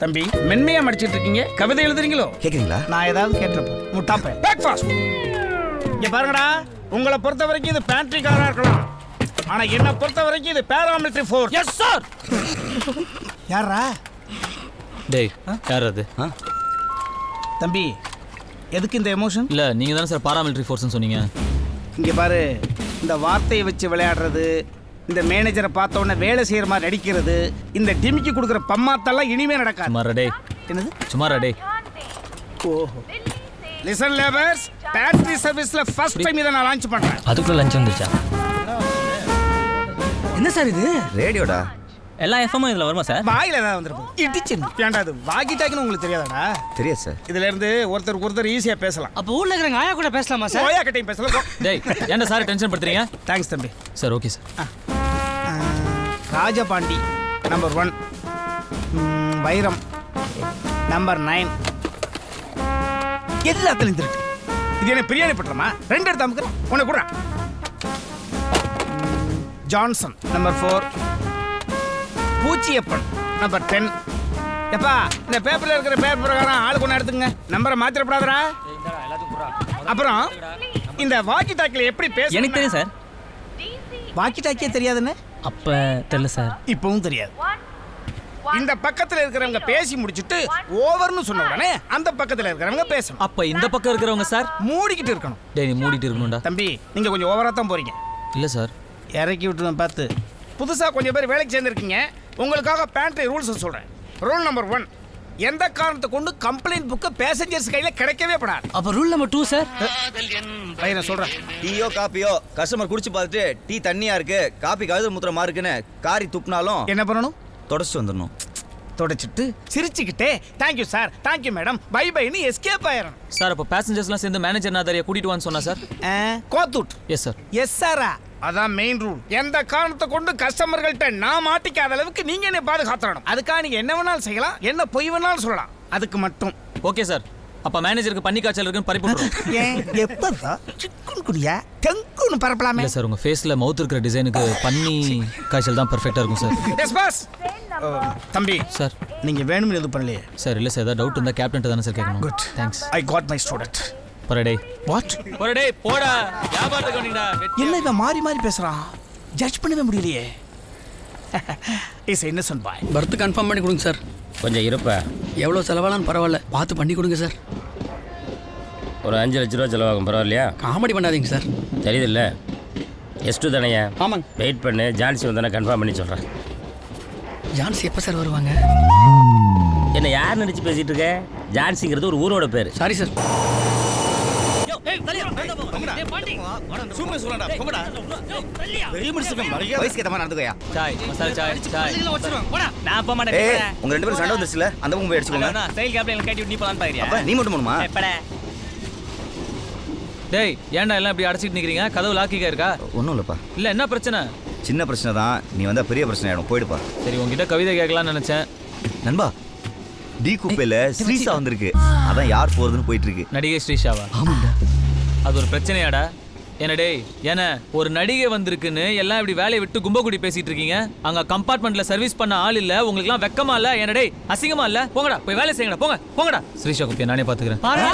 தம்பி மென்மையா மடிச்சிட்டு இருக்கீங்க, கவிதை எழுதுறீங்களோ? கேக்குறீங்களா? நான் ஏதாவது கேட்டிருப்பேன். முட்டாப்ப பிரேக்ஃபாஸ்ட். இங்க பாருங்கடா, உங்களை பொறுத்த வரைக்கும் இது பேண்ட்ரி காரா இருக்கலாம், ஆனா என்ன பொறுத்த வரைக்கும் இது பாராமிலிட்டரி ஃபோர்ஸ். Yes sir. யாரா? டேய் யார் அது? தம்பி எதுக்கு இந்த எமோஷன்? இல்லை நீங்கள் தானே சார் பாராமிலிட்டரி ஃபோர்ஸ்னு சொன்னீங்க. இங்கே பாரு, இந்த வார்த்தையை வச்சு விளையாடுறது, இந்த மேனேஜரை பார்த்த உடனே வேலை செய்கிற மாதிரி நடிக்கிறது, இந்த டிமிக்கி கொடுக்குற பம்மாத்தெல்லாம் இனிமே நடக்காது. சுமாரா டே. என்னது சுமாரா டே. ஓஹோ. லிசன் லேபர்ஸ், பேட்டரி சர்வீஸ்ல ஃபர்ஸ்ட் டைம் இதை நான் லான்ச் பண்றேன். அதுக்குள்ள லஞ்ச் வந்துச்சா? என்ன சார் இது? ரேடியோடா. எல்லா எஃப்எம்மும் இதில் வருமா சார்? வாயில ஏதாவது வந்துருக்கும். இடிச்சு ஏன்டா அது வாக்கி டாக்கின்னு உங்களுக்கு தெரியாதாடா? தெரியாது சார். இதுல இருந்து ஒருத்தருக்கு ஒருத்தர் ஈஸியா பேசலாம். அப்போ ஊர்ல இருக்கிற ஆயா கூட பேசலாமா சார்? ஓயா கிட்டையும் பேசலாம். டேய் ஏன்டா சார் டென்ஷன் படுத்துறீங்க? தேங்க்ஸ் தம்பி. Sir okay sir. Rajapandi number 1, வைரம் நம்பர் 9, எல்லாத்துலையும் இருக்கு. இது என்ன பிரியாணி பட்டுறமா? 2 எடுத்து அமுக்குறேன், உனக்கு கூட. Johnson number 4, Poochiyappan number 10. எப்பா இந்த பேப்பர்ல இருக்கிற பேப்பர் பிரகாரம் ஆளுக்கு ஒன்று எடுத்துங்க, நம்பரை மாத்திரப்படாதரா. அப்புறம் இந்த வாக்கி டாக்கில எப்படி பேச? எனக்கு தெரியும் சார். வாக்கி டாக்கியே தெரியாதுன்னு? அப்போ தெரியல சார். இப்பவும் தெரியாது. இந்த பக்கத்துல இருக்கிறவங்க பேசி முடிச்சிட்டு ஓவர்னு சொன்ன உடனே அந்த பக்கத்துல இருக்கிறவங்க பேசணும். அப்போ இந்த பக்கம் இருக்கிறவங்க சார் மூடிக்கிட்டு இருக்கணும். டேய் நீ மூடிட்டு இருக்கணும்டா. தம்பி நீங்க கொஞ்சம் ஓவரா தான் போறீங்க. இல்லை சார். இறக்கி விட்டுருவேன் பார்த்து. புதுசா கொஞ்சம் பேர் வேலைக்கு சேர்ந்துருக்கீங்க, உங்களுக்காக பேண்ட்ரி ரூல்ஸ் சொல்றேன். ரூல் நம்பர் 1, எந்த காரணத்தை கொண்டு கம்ப்ளைண்ட் புக்கு பேசஞ்சர்ஸ் கையில கிடைக்கவே படாது. அப்போ ரூல் நம்பர் 2 சார். நான் சொல்றேன். டீயோ காப்பியோ கஸ்டமர் குடிச்சு பார்த்துட்டு டீ தண்ணியா இருக்கு, காப்பி கழுது முத்திரமா இருக்குன்னு காரி துப்புனாலும் என்ன பண்ணணும்? தொடச்சு வந்துடணும். தொடச்சிட்டு சிரிச்சுக்கிட்டே thank you sir, thank you madam, bye பைன்னு எஸ்கேப் ஆயிடணும். சார் அப்போ பேசஞ்சர்ஸ்லாம் சேர்ந்து மேனேஜர் நாதாரியை கூட்டிட்டு வான்னு சொன்னா சார்? கோத்தூட். Yes sir. எஸ் சாரா? அதான் மெயின் ரூல். எந்த காரணத்தை கொண்டு கஸ்டமர்கள்ட்ட நான் மாட்டிக்காத அளவுக்கு நீங்க என்ன பாதுகாத்துறணும். அதுக்காக நீங்க என்ன வேணாலும் செய்யலாம், என்ன பொய் வேணாலும் சொல்லலாம், அதுக்கு மட்டும். Okay sir. அப்போ மேனேஜருக்கு பன்னி காய்ச்சல் இருக்குன்னு பறிப்பு. ஏன் எப்பதா சிக்குன் குடியா தெங்குன்னு பரப்பலாமே? இல்லை சார், உங்கள் ஃபேஸில் மவுத் இருக்கிற டிசைனுக்கு பன்னி காய்ச்சல் தான் பெர்ஃபெக்டாக இருக்கும் சார். Yes boss. தம்பி சார் நீங்க வேணும்னு எதுவும் பண்ணலையே சார்? இல்லை சார், ஏதாவது டவுட் இருந்தால் கேப்டன் தானே சார் கேட்கணும். Good, thanks. I got my student. போடா வாட்? போடா போடா. வியாபாரத்துக்கு வந்தீங்கடா. என்ன இவன் மாறி மாறி பேசுறான், ஜட்ஜ் பண்ணவே முடியலையே. Is Innocent bye. Birth confirm பண்ணி கொடுங்க சார். கொஞ்சம் இருப்ப. எவ்வளோ செலவானாலும் பரவாயில்ல, பார்த்து பண்ணி கொடுங்க சார். ஒரு 5 லட்ச ரூபா செலவாகும், பரவாயில்லையா? காமெடி பண்ணாதீங்க சார். தெரியுதுல்ல, S2 தானேயா? ஆமாங்க. வெயிட் பண்ணு, ஜான்சி வந்தானே கன்ஃபார்ம் பண்ணி சொல்கிறேன். ஜான்சி எப்போ சார் வருவாங்க? என்ன யார் நினச்சி பேசிகிட்டு இருக்க? ஜான்சிங்கிறது ஒரு ஊரோட பேர். Sorry sir. வயசுக்கு ஏத்த மாதிரி நடந்துக்கோயா. சாய் மசாலா சாய் சாய். நான் போக மாட்டேன். உங்க 2 பேரும் சண்டை வந்துச்சுல, அந்த பக்கம் போய் அடிச்சுக்கோங்க. ஸ்டைல் கேப்ல கட்டி நீ போலான்னு பாக்குறியா? அப்ப நீ மட்டும் போணுமா? டேய் ஏன்டா எல்லாம் இப்படி அடைச்சிட்டு நிக்கிறீங்க? கதவு லாக்கிக்கா இருக்கா? ஒன்றும் இல்லைப்பா, இல்ல என்ன பிரச்சனை? சின்ன பிரச்சனை தான். நீ வந்தா பெரிய பிரச்சனை ஆயிடும், போயிடுப்பா. சரி உங்ககிட்ட கவிதை கேட்கலாம்னு நினைச்சேன். நண்பா, டி குப்பையில ஸ்ரீசா வந்திருக்கு, அதான் யார் போறதுன்னு போயிட்டு இருக்கு. நடிகை ஸ்ரீஷாவா? ஆமாண்டா. அது ஒரு பிரச்சனையாடா? என்ன டேய், என்ன ஒரு நடிகை வந்திருக்குன்னு எல்லாம் இப்படி வேலையை விட்டு கும்பகுடி பேசிட்டு இருக்கீங்க? அங்க கம்பார்ட்மெண்ட்ல சர்வீஸ் பண்ண ஆள் இல்ல, உங்களுக்கு எல்லாம் வெக்கமா இல்ல? என்ன டேய் அசிங்கமா இல்ல? போங்கடா போய் வேலை செய்யுங்கடா, போங்க போங்கடா. ஸ்ரீஷா குப்பியை நானே பாத்துக்கிறேன். பாரு,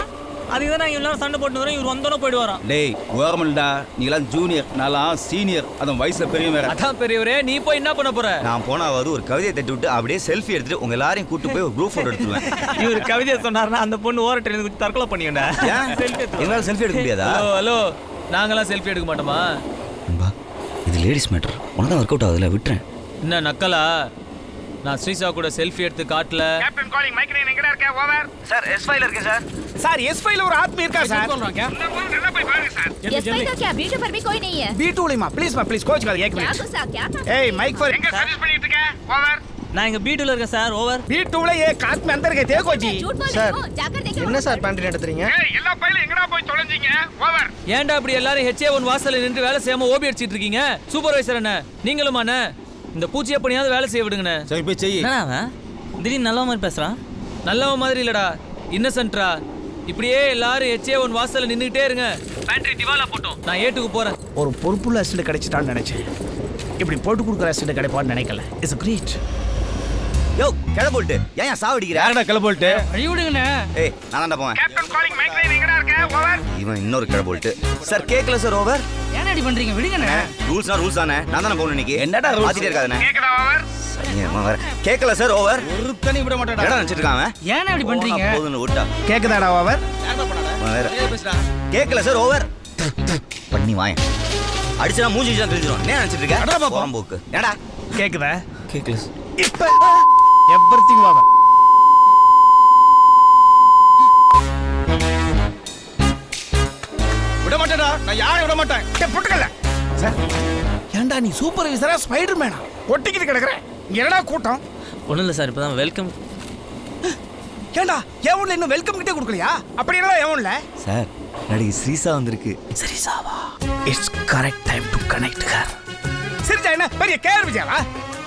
அதுக்கு தான் நாங்கள் எல்லாரும் சண்டை போட்டு வரோம். இவர் வந்தோட போயிட்டு வரோம். டேய் கவர்மெண்டா, நீங்களாம் ஜூனியர், நான்லாம் சீனியர், அதுவும் வயசுல பெரியவன் வேற. அதான் பெரியவரே, நீ போய் என்ன பண்ண போற? நான் போனாவது ஒரு கவிதையை தட்டி விட்டு அப்படியே செல்ஃபி எடுத்துட்டு உங்க எல்லாரையும் கூட்டு போய் ஒரு குரூப் போட்டோ எடுத்துருவேன். இவர் கவிதையை சொன்னார்னா அந்த பொண்ணு ஓரட்டில் தற்கொலை பண்ணிக்கண்டா. எங்களால செல்ஃபி எடுக்க முடியாதா? ஹலோ ஹலோ, நாங்களாம் செல்ஃபி எடுக்க மாட்டோமா? நண்பா, இது லேடிஸ் மேட்டர், உனதான் ஒர்க் அவுட் ஆகுதுல, விட்டுறேன். என்ன நக்கலா? நான் ஸ்ரீஷா கூட செல்ஃபி எடுத்து காட்டல. கேப்டன் காலிங், மைக் நைன் எங்கடா இருக்க? ஓவர். சார் S5 ல இருக்கேன் சார். சார் S5 ல ஒரு ஆத்மி இருக்கா சார்? சொல்றாங்க. நல்லா போய் பாருங்க சார். S5 का क्या B2 पर भी कोई नहीं है? B2 லேமா ப்ளீஸ் மா, ப்ளீஸ் கோச் கால், एक क्या मिनट. गुस्सा, क्या था? ஏய் மைக் ஃபார் எங்க சர்வீஸ் பண்ணிட்டு இருக்க? ஓவர். நான் இங்க B2ல இருக்கேன் சார். ஓவர். B2 ல एक आदमी अंदर गए थे कोची. झूठ बोल रहे हो, जाकर देखो. என்ன சார் பேண்ட்ரி நடத்துறீங்க? ஏய் எல்லா பையில எங்கடா போய் தொலைஞ்சீங்க? ஓவர். ஏன்டா அப்படி எல்லாரும் HA1 வாசல்ல நின்று வேலை செய்யாம ஓபி அடிச்சிட்டு இருக்கீங்க? சூப்பர்வைசர் அண்ணா, நீங்களுமாண்ணே இந்த பூச்சியை பண்ணியாவது வேலை செய்ய விடுங்கண்ணே. சரி போய் செய். என்னடா அவன் திடீர்னு நல்ல மாதிரி பேசுறான்? நல்லவன் மாதிரி இல்லடா, இன்னசென்ட்ரா. இப்படியே எல்லாரும் HA1 வாசல்ல நின்னுகிட்டே இருங்க. பேட்டரி திவாலா போட்டோம், நான் ஏட்டுக்கு போறேன். ஒரு பொறுப்புள்ள அசிஸ்டன்ட் கிடைச்சிட்டான்னு நினைச்சேன். இப்படி போட்டு கொடுக்குற அசிஸ்டன்ட் கிடைப்பான்னு நினைக்கல. It's great. யோ கிளை போல்ட்டு ஏன் சாவடிக்கிற? யாரடா கிளை போல்ட்டு? வழி விடுங்கண்ணே. ஏய் நான் தான் போவேன். கேப்டன் காலிங் மைக் லைன் எங்கடா இருக்க? ஓவர். இவன் இன்னொரு கிளை போல்ட்டு. சார் கேட்கல சார் ஓவர். ஏன் அப்படி பண்றீங்க? விடுங்கண்ணே. ரூல்ஸ்னா ரூல்ஸ் தானே. நான் தானே போகணும் இன்னைக்கு. என்னடா rules? மாத்திட்டே இருக்காதே. கேக்குதா ஓவர்? கேட்கல சார் ஓவர். ஒருத்தனி விட மாட்டாடா. என்னடா நினைச்சிட்டு இருக்கான் அவன்? ஏன் அப்படி பண்றீங்க? போதுன்னு விட்டா. கேக்குதாடா ஓவர்? அவன் வேற. கேட்கல சார் ஓவர். பண்ணி வாயேன். அடிச்சா மூஞ்சி தான் தெரிஞ்சிடும். என்ன நினைச்சிட்டு இருக்க? போக்கு. ஏடா கேக்குதா? கேட்கல. இப்ப எவ்ரிதிங் ஓவர். விட மாட்டேடா. நான் யாரையும் விட மாட்டேன். புட்டுக்கல சார். ஏன்டா நீ சூப்பர்வைசரா ஸ்பைடர்மேனா ஒட்டிக்கிட்டு கிடக்குற? என்னடா கூட்டம்? ஒன்றும் இல்லை சார் இப்போ தான் வெல்கம். ஏன்டா எவன்ல இன்னும் வெல்கம் கிட்டே கொடுக்கலையா? அப்படி என்னடா எவன்ல? சார் நடிகை ஸ்ரீசா வந்திருக்கு. சரிசாவா? It's correct time to connect her. சரிஜா என்ன பெரிய கேர் விஜயாவா?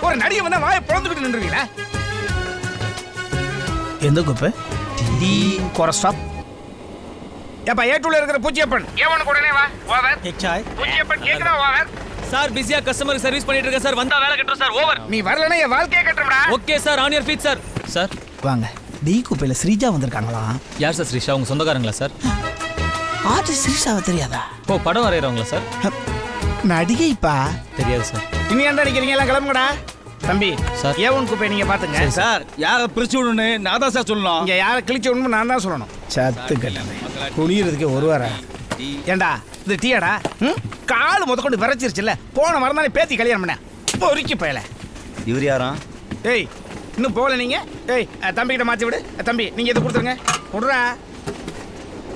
ஒரு நடிகை வந்தா வாயை பொளந்துக்கிட்டு நின்றுவீங்களா? எந்த குப்பு? டி கோரஸ்டாப். ஏப்பா ஏட்டுல இருக்கிற பூச்சியப்பன் ஏவனுக்கு உடனே வா. ஓவர். பூச்சியப்பன் கேக்குதா? ஓவர். சார் பிஸியா கஸ்டமர் சர்வீஸ் பண்ணிட்டு இருக்கேன் சார். வந்தா வேலை கட்டுறோம் சார். ஓவர். நீ வரலனா என் வாழ்க்கையே கட்டுறடா. Okay sir, on your feet sir. Sir வாங்க. டி குப்பையில ஸ்ரீஜா வந்திருக்காங்களா? யார் சார் ஸ்ரீஷா? உங்க சொந்தக்காரங்களா சார்? ஆர்டிஸ்ட் ஸ்ரீஷாவை தெரியாதா? ஓ, படம் வரைகிறவங்களா சார்? நடிகைப்பா. தெரியாது சார். இனி ஏன்டா நிக்கிறீங்க? எல்லாம் கிளம்புங்கடா. தம்பி சார். ஏவன் குப்பை நீங்க பாத்துங்க. சார் யாரை பிரிச்சு விடணும்னு நான் தான் சார் சொல்லணும். இங்க யாரை கிழிச்சு விடணும் நான் தான் சொல்லணும். சத்து கட்டமே குளியறதுக்கு ஒரு வாரம். ஏண்டா இது டீயாடா? கால் முத கொண்டு விரைச்சிருச்சுல்ல. போன வாரம் தானே பேத்தி கல்யாணம் பண்ண. பொறுக்கி பயல. இவர் யாரா? ஏய் இன்னும் போகல நீங்க? ஏய் தம்பி கிட்ட மாத்தி விடு. தம்பி நீங்க இதை கொடுத்துருங்க. கொடுறா.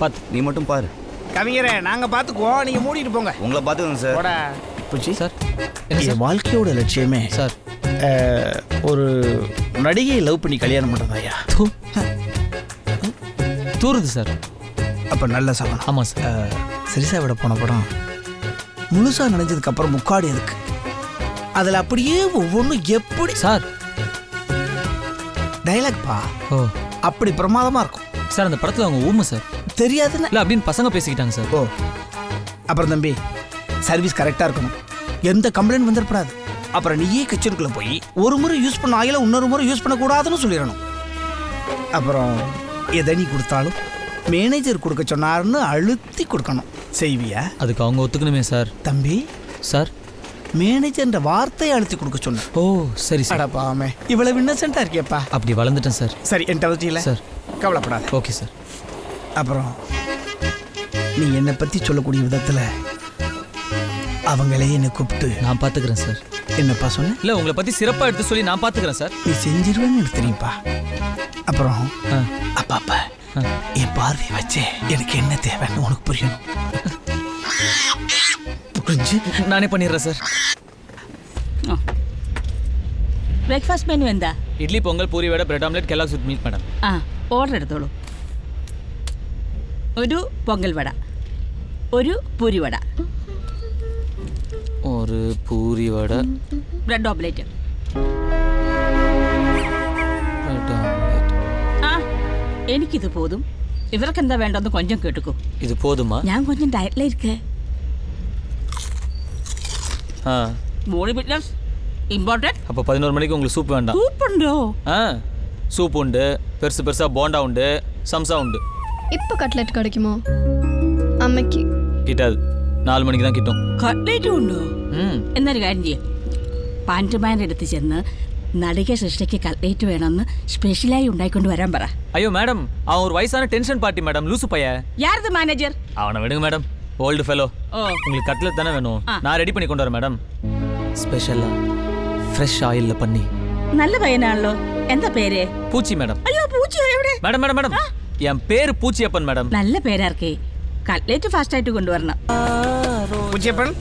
பார்த்து நீ மட்டும் பாரு. கவிஞரே நாங்க பாத்துக்குவோம், நீங்க மூடிட்டு போங்க. உங்களை பார்த்துக்கோங்க சார். போடா பூச்சி. சார் என்ன என் சார்? வாழ்க்கையோட லட்சியமே சார் ஒரு நடிகையை லவ் பண்ணி கல்யாணம் பண்றதாயா. தூருது சார். அப்ப நல்ல சவனம். ஆமாம் சார். சரிசா விட போன படம் முழுசா நினைஞ்சதுக்கு அப்புறம் முக்காடு இருக்கு. அதுல அப்படியே ஒவ்வொன்றும் எப்படி சார் டைலாக்பா ஓ அப்படி பிரமாதமா இருக்கும் சார். அந்த படத்தில் அவங்க ஊமை சார். தெரியாதுன்னு. இல்லை அப்படின்னு பசங்க பேசிக்கிட்டாங்க சார். ஓ அப்புறம் தம்பி சர்வீஸ் கரெக்டா இருக்கணும். எந்த கம்ப்ளைண்ட் வந்துடக்கூடாது. அப்புறம் நீயே கிச்சனுக்குள்ள போய் ஒரு முறை யூஸ் பண்ண ஆயில இன்னொரு முறை யூஸ் பண்ணக்கூடாதுன்னு சொல்லிடணும். அப்புறம் எதை நீ கொடுத்தாலும் மேனேஜர் கொடுக்க சொன்னாருன்னு அழுத்தி கொடுக்கணும். செய்வியா? அதுக்கு அவங்க ஒத்துக்கணுமே சார். தம்பி சார் மேனேஜர்ன்ற வார்த்தையை அழுத்தி கொடுக்க சொன்ன. ஓ சரி சார். அடப்பாமே இவ்வளவு இன்னசென்ட்டா இருக்கியப்பா. அப்படி வளர்ந்துட்டேன் சார். சரி என்கிட்ட வச்சில சார். கவலைப்படாத. Okay sir. அப்புறம் நீ என்னை பத்தி சொல்லக்கூடிய விதத்துல அவங்களே என்னை கூப்பிட்டு நான் பார்த்துக்கிறேன் சார். என்னப்பா சொன்ன? இல்லை உங்களை பற்றி சிறப்பாக எடுத்து சொல்லி நான் பார்த்துக்கிறேன் சார். நீ செஞ்சிருவேன்னு எனக்கு தெரியும்ப்பா. அப்புறம் ஆ அப்பா என் பார்வையை வச்சு எனக்கு என்ன தேவைன்னு உனக்கு புரியணும். புரிஞ்சு நானே பண்ணிடுறேன் சார். ബ്രേക്ക്ഫാസ്റ്റ് മെനു എന്താ? Idli pongal puri vada bread omelette Kellogg's with meat madam. ആ ഓർഡർ എടുത്തോളൂ. ഒരു പൊങ്കൽ വട, ഒരു പൂരി വട, ഒരു puri vada, bread omelette. Bread omelette. ആ എനിക്കിത് പോതും. ഇവർക്ക് എന്താ വേണ്ടതെന്ന് കൊഞ്ചം കേട്ടുക്കോ. இது போதுமா? ഞാൻ കൊഞ്ചം ഡയറ്റിൽ ഇരിക്കേ. ஆ 3 பிட்னஸ் இம்பார்ட்டன்ட். அப்போ 11 மணிக்கு உங்களுக்கு சூப் வேண்டாம். சூப் உண்டோ? ஆ சூப் உண்டு, பெருசு பெருசா போண்டா உண்டு, சம்சா உண்டு. இப்போ கட்லெட் கிடைக்குமோ? അമ്മയ്ക്ക് கிட்டாது. 4 மணிக்கு தான் கிட்டும். കട്ട്ലേറ്റും ഉണ്ടോ? എന്നൊരു കാര്യം ചെയ്യും. പാൻറ്റുമാൻ്റെ അടുത്ത് ചെന്ന് നടിക സൃഷ്ടിക്ക് കട്ട്ലേറ്റ് വേണമെന്ന് സ്പെഷ്യലായി ഉണ്ടായിക്കൊണ്ട് വരാൻ പറ. ஐயோ மேடம், அவன் ஒரு வயசான டென்ஷன் பார்ட்டி மேடம், லூசு பையன். யாரது மேனேஜர்? அவனை விடுங்க மேடம், ஓல்டு ஃபெலோ. ஓ உங்களுக்கு கட்லெட் தானே வேணும்? ஆ. நான் ரெடி பண்ணி கொண்டு வரேன் மேடம். ஸ்பெஷலாக ஃப்ரெஷ் ஆயிலில் பண்ணி. നല്ല പയ്യനാണല്ലോ. എന്താ പേര്? பூச்சி மேடம். അയ്യോ പൂച്ച എവിടെ? மேடம் மேடம் மேடம் என் பேர் பூச்சியப்பன் மேடம். നല്ല പേരാർക്കേ. കട്ട്ലേറ്റ് ഫാസ്റ്റ് ആയിട്ട് കൊണ്ടുവരണം. பூச்சியப்பன்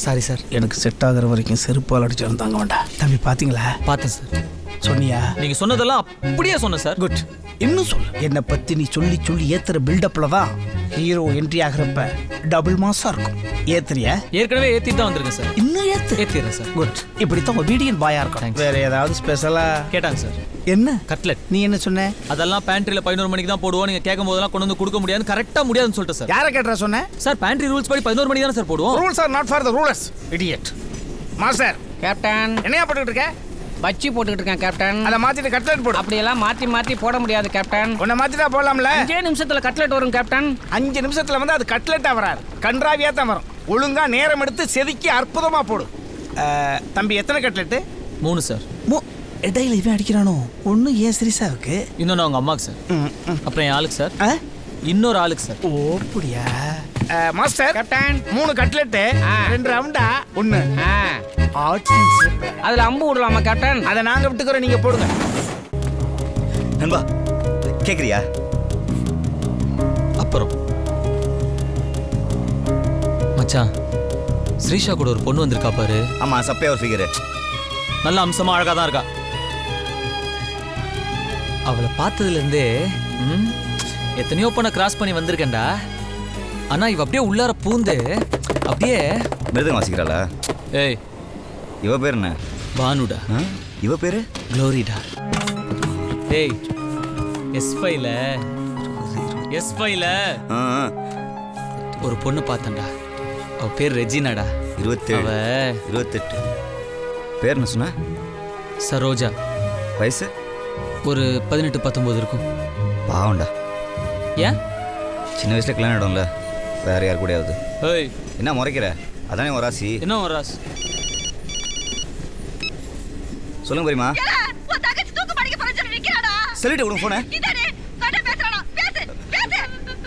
சாரி சார். எனக்கு செட் ஆகிற வரைக்கும் செருப்பால் அடிச்சு தாங்க வேண்டாம். தம்பி பாத்தீங்களா? பார்த்தேன் சார். சொன்னியா? நீங்கள் சொன்னதெல்லாம் அப்படியே சொன்னேன் சார். குட். இன்னும் சொல்லு. என்னை பத்தி நீ சொல்லி சொல்லி ஏத்துற பில்டப்ல தான் ஹீரோ என்ட்ரி ஆகிறப்ப டபுள் மாசா இருக்கும். ஏத்துறியா? ஏற்கனவே ஏத்திட்டு தான் வந்திருக்கேன் சார். இன்னும் ஏத்து. ஏத்திடுறேன் சார். குட். இப்படித்தான் ஒபீடியன்ட் பாயா இருக்கும். வேற ஏதாவது ஸ்பெஷலா கேட்டாங்க சார். என்ன? கட்லெட். நீ என்ன சொன்ன? அதெல்லாம் பேண்ட்ரியில 11 மணிக்கு தான் போடுவோம். நீங்க கேட்கும் போதெல்லாம் கொண்டு வந்து கொடுக்க முடியாதுன்னு கரெக்டா முடியாதுன்னு சொல்லிட்டு சார். யார கேட்டற சொன்ன? சார் பேண்ட்ரி ரூல்ஸ் படி 11 மணிக்கு தானே சார் போடுவோம். Rules are not for the rulers. Idiot. Master. Captain என்னையா போட்டுக்கிட்டு இருக்க? பச்சி போட்டுக்கிட்டு இருக்கேன் கேப்டன். அத மாத்திட்டு கட்லெட் போடு. அப்படியெல்லாம் மாத்தி போட முடியாது கேப்டன். உன்னை மாத்திட்டா போடலாம்ல? 5 நிமிஷத்துல கட்லெட் வரும் கேப்டன். 5 நிமிஷத்துல வந்து அது கட்லெட்டா வராது, கன்றாவியா தான் வரும். ஒழுங்கா நேரம் எடுத்து செதுக்கி அற்புதமா போடு. தம்பி எத்தனை கட்லெட்டு? 3 சார். இடையில இவன் அடிக்கிறானோ? ஒண்ணு ஏன் சீரியஸா இருக்கு? இன்னொன்னு அவங்க அம்மாக்கு சார். அப்புறம் என் ஆளுக்கு சார். இன்னொரு ஆளுக்கு சார். ஓ அப்படியா? மாஸ்டர் கேப்டன் 3 கட்லெட்டு 2 ரவுண்டா 1. அதுல அம்பு விடலாமா கேப்டன்? அதை நாங்க விட்டுக்கிறோம், நீங்க போடுங்க. நண்பா கேக்குறியா? அப்புறம் மச்சான், ஸ்ரீஷா கூட ஒரு பொண்ணு வந்திருக்கா பாரு. ஆமா, சப்பையா ஒரு ஃபிகர். நல்ல அம்சமா அழகா தான் இருக்கா. அவளை பார்த்ததுல இருந்தே எத்தனையோ பொண்ணை கிராஸ் பண்ணி வந்திருக்கேன்டா. ஆனா இவ அப்படியே உள்ளார பூந்து அப்படியே மிருதம் வாசிக்கிறாளா? ஏய், இவ பேர் என்ன? பானுடா. இவ பேரு க்ளோரிடா. ஏய், S5ல ஒரு பொண்ணு பார்த்தேன்டா. அவ பேர் ரெஜினாடா. 27 28. பேர் என்ன சொன்ன? சரோஜா. வயசு ஒரு 18 19 இருக்கும். பாவண்டா. ஏன்? சின்ன வயசுல கல்யாணம் ஆயிடும்ல, வேற யார் கூடயாவது. ஏய், என்ன முறைக்கிற? அதானே ஒரு ராசி. என்ன ஒரு ராசி? சொல்லுங்க பெரியமா. உன் தங்கச்சி தூக்கு படிக்க போறேன்னு சொல்லி நிக்கிறாடா. சொல்லிட்டு கொடுங்க போன. இதனே கட்ட பேசுறானா? பேசு.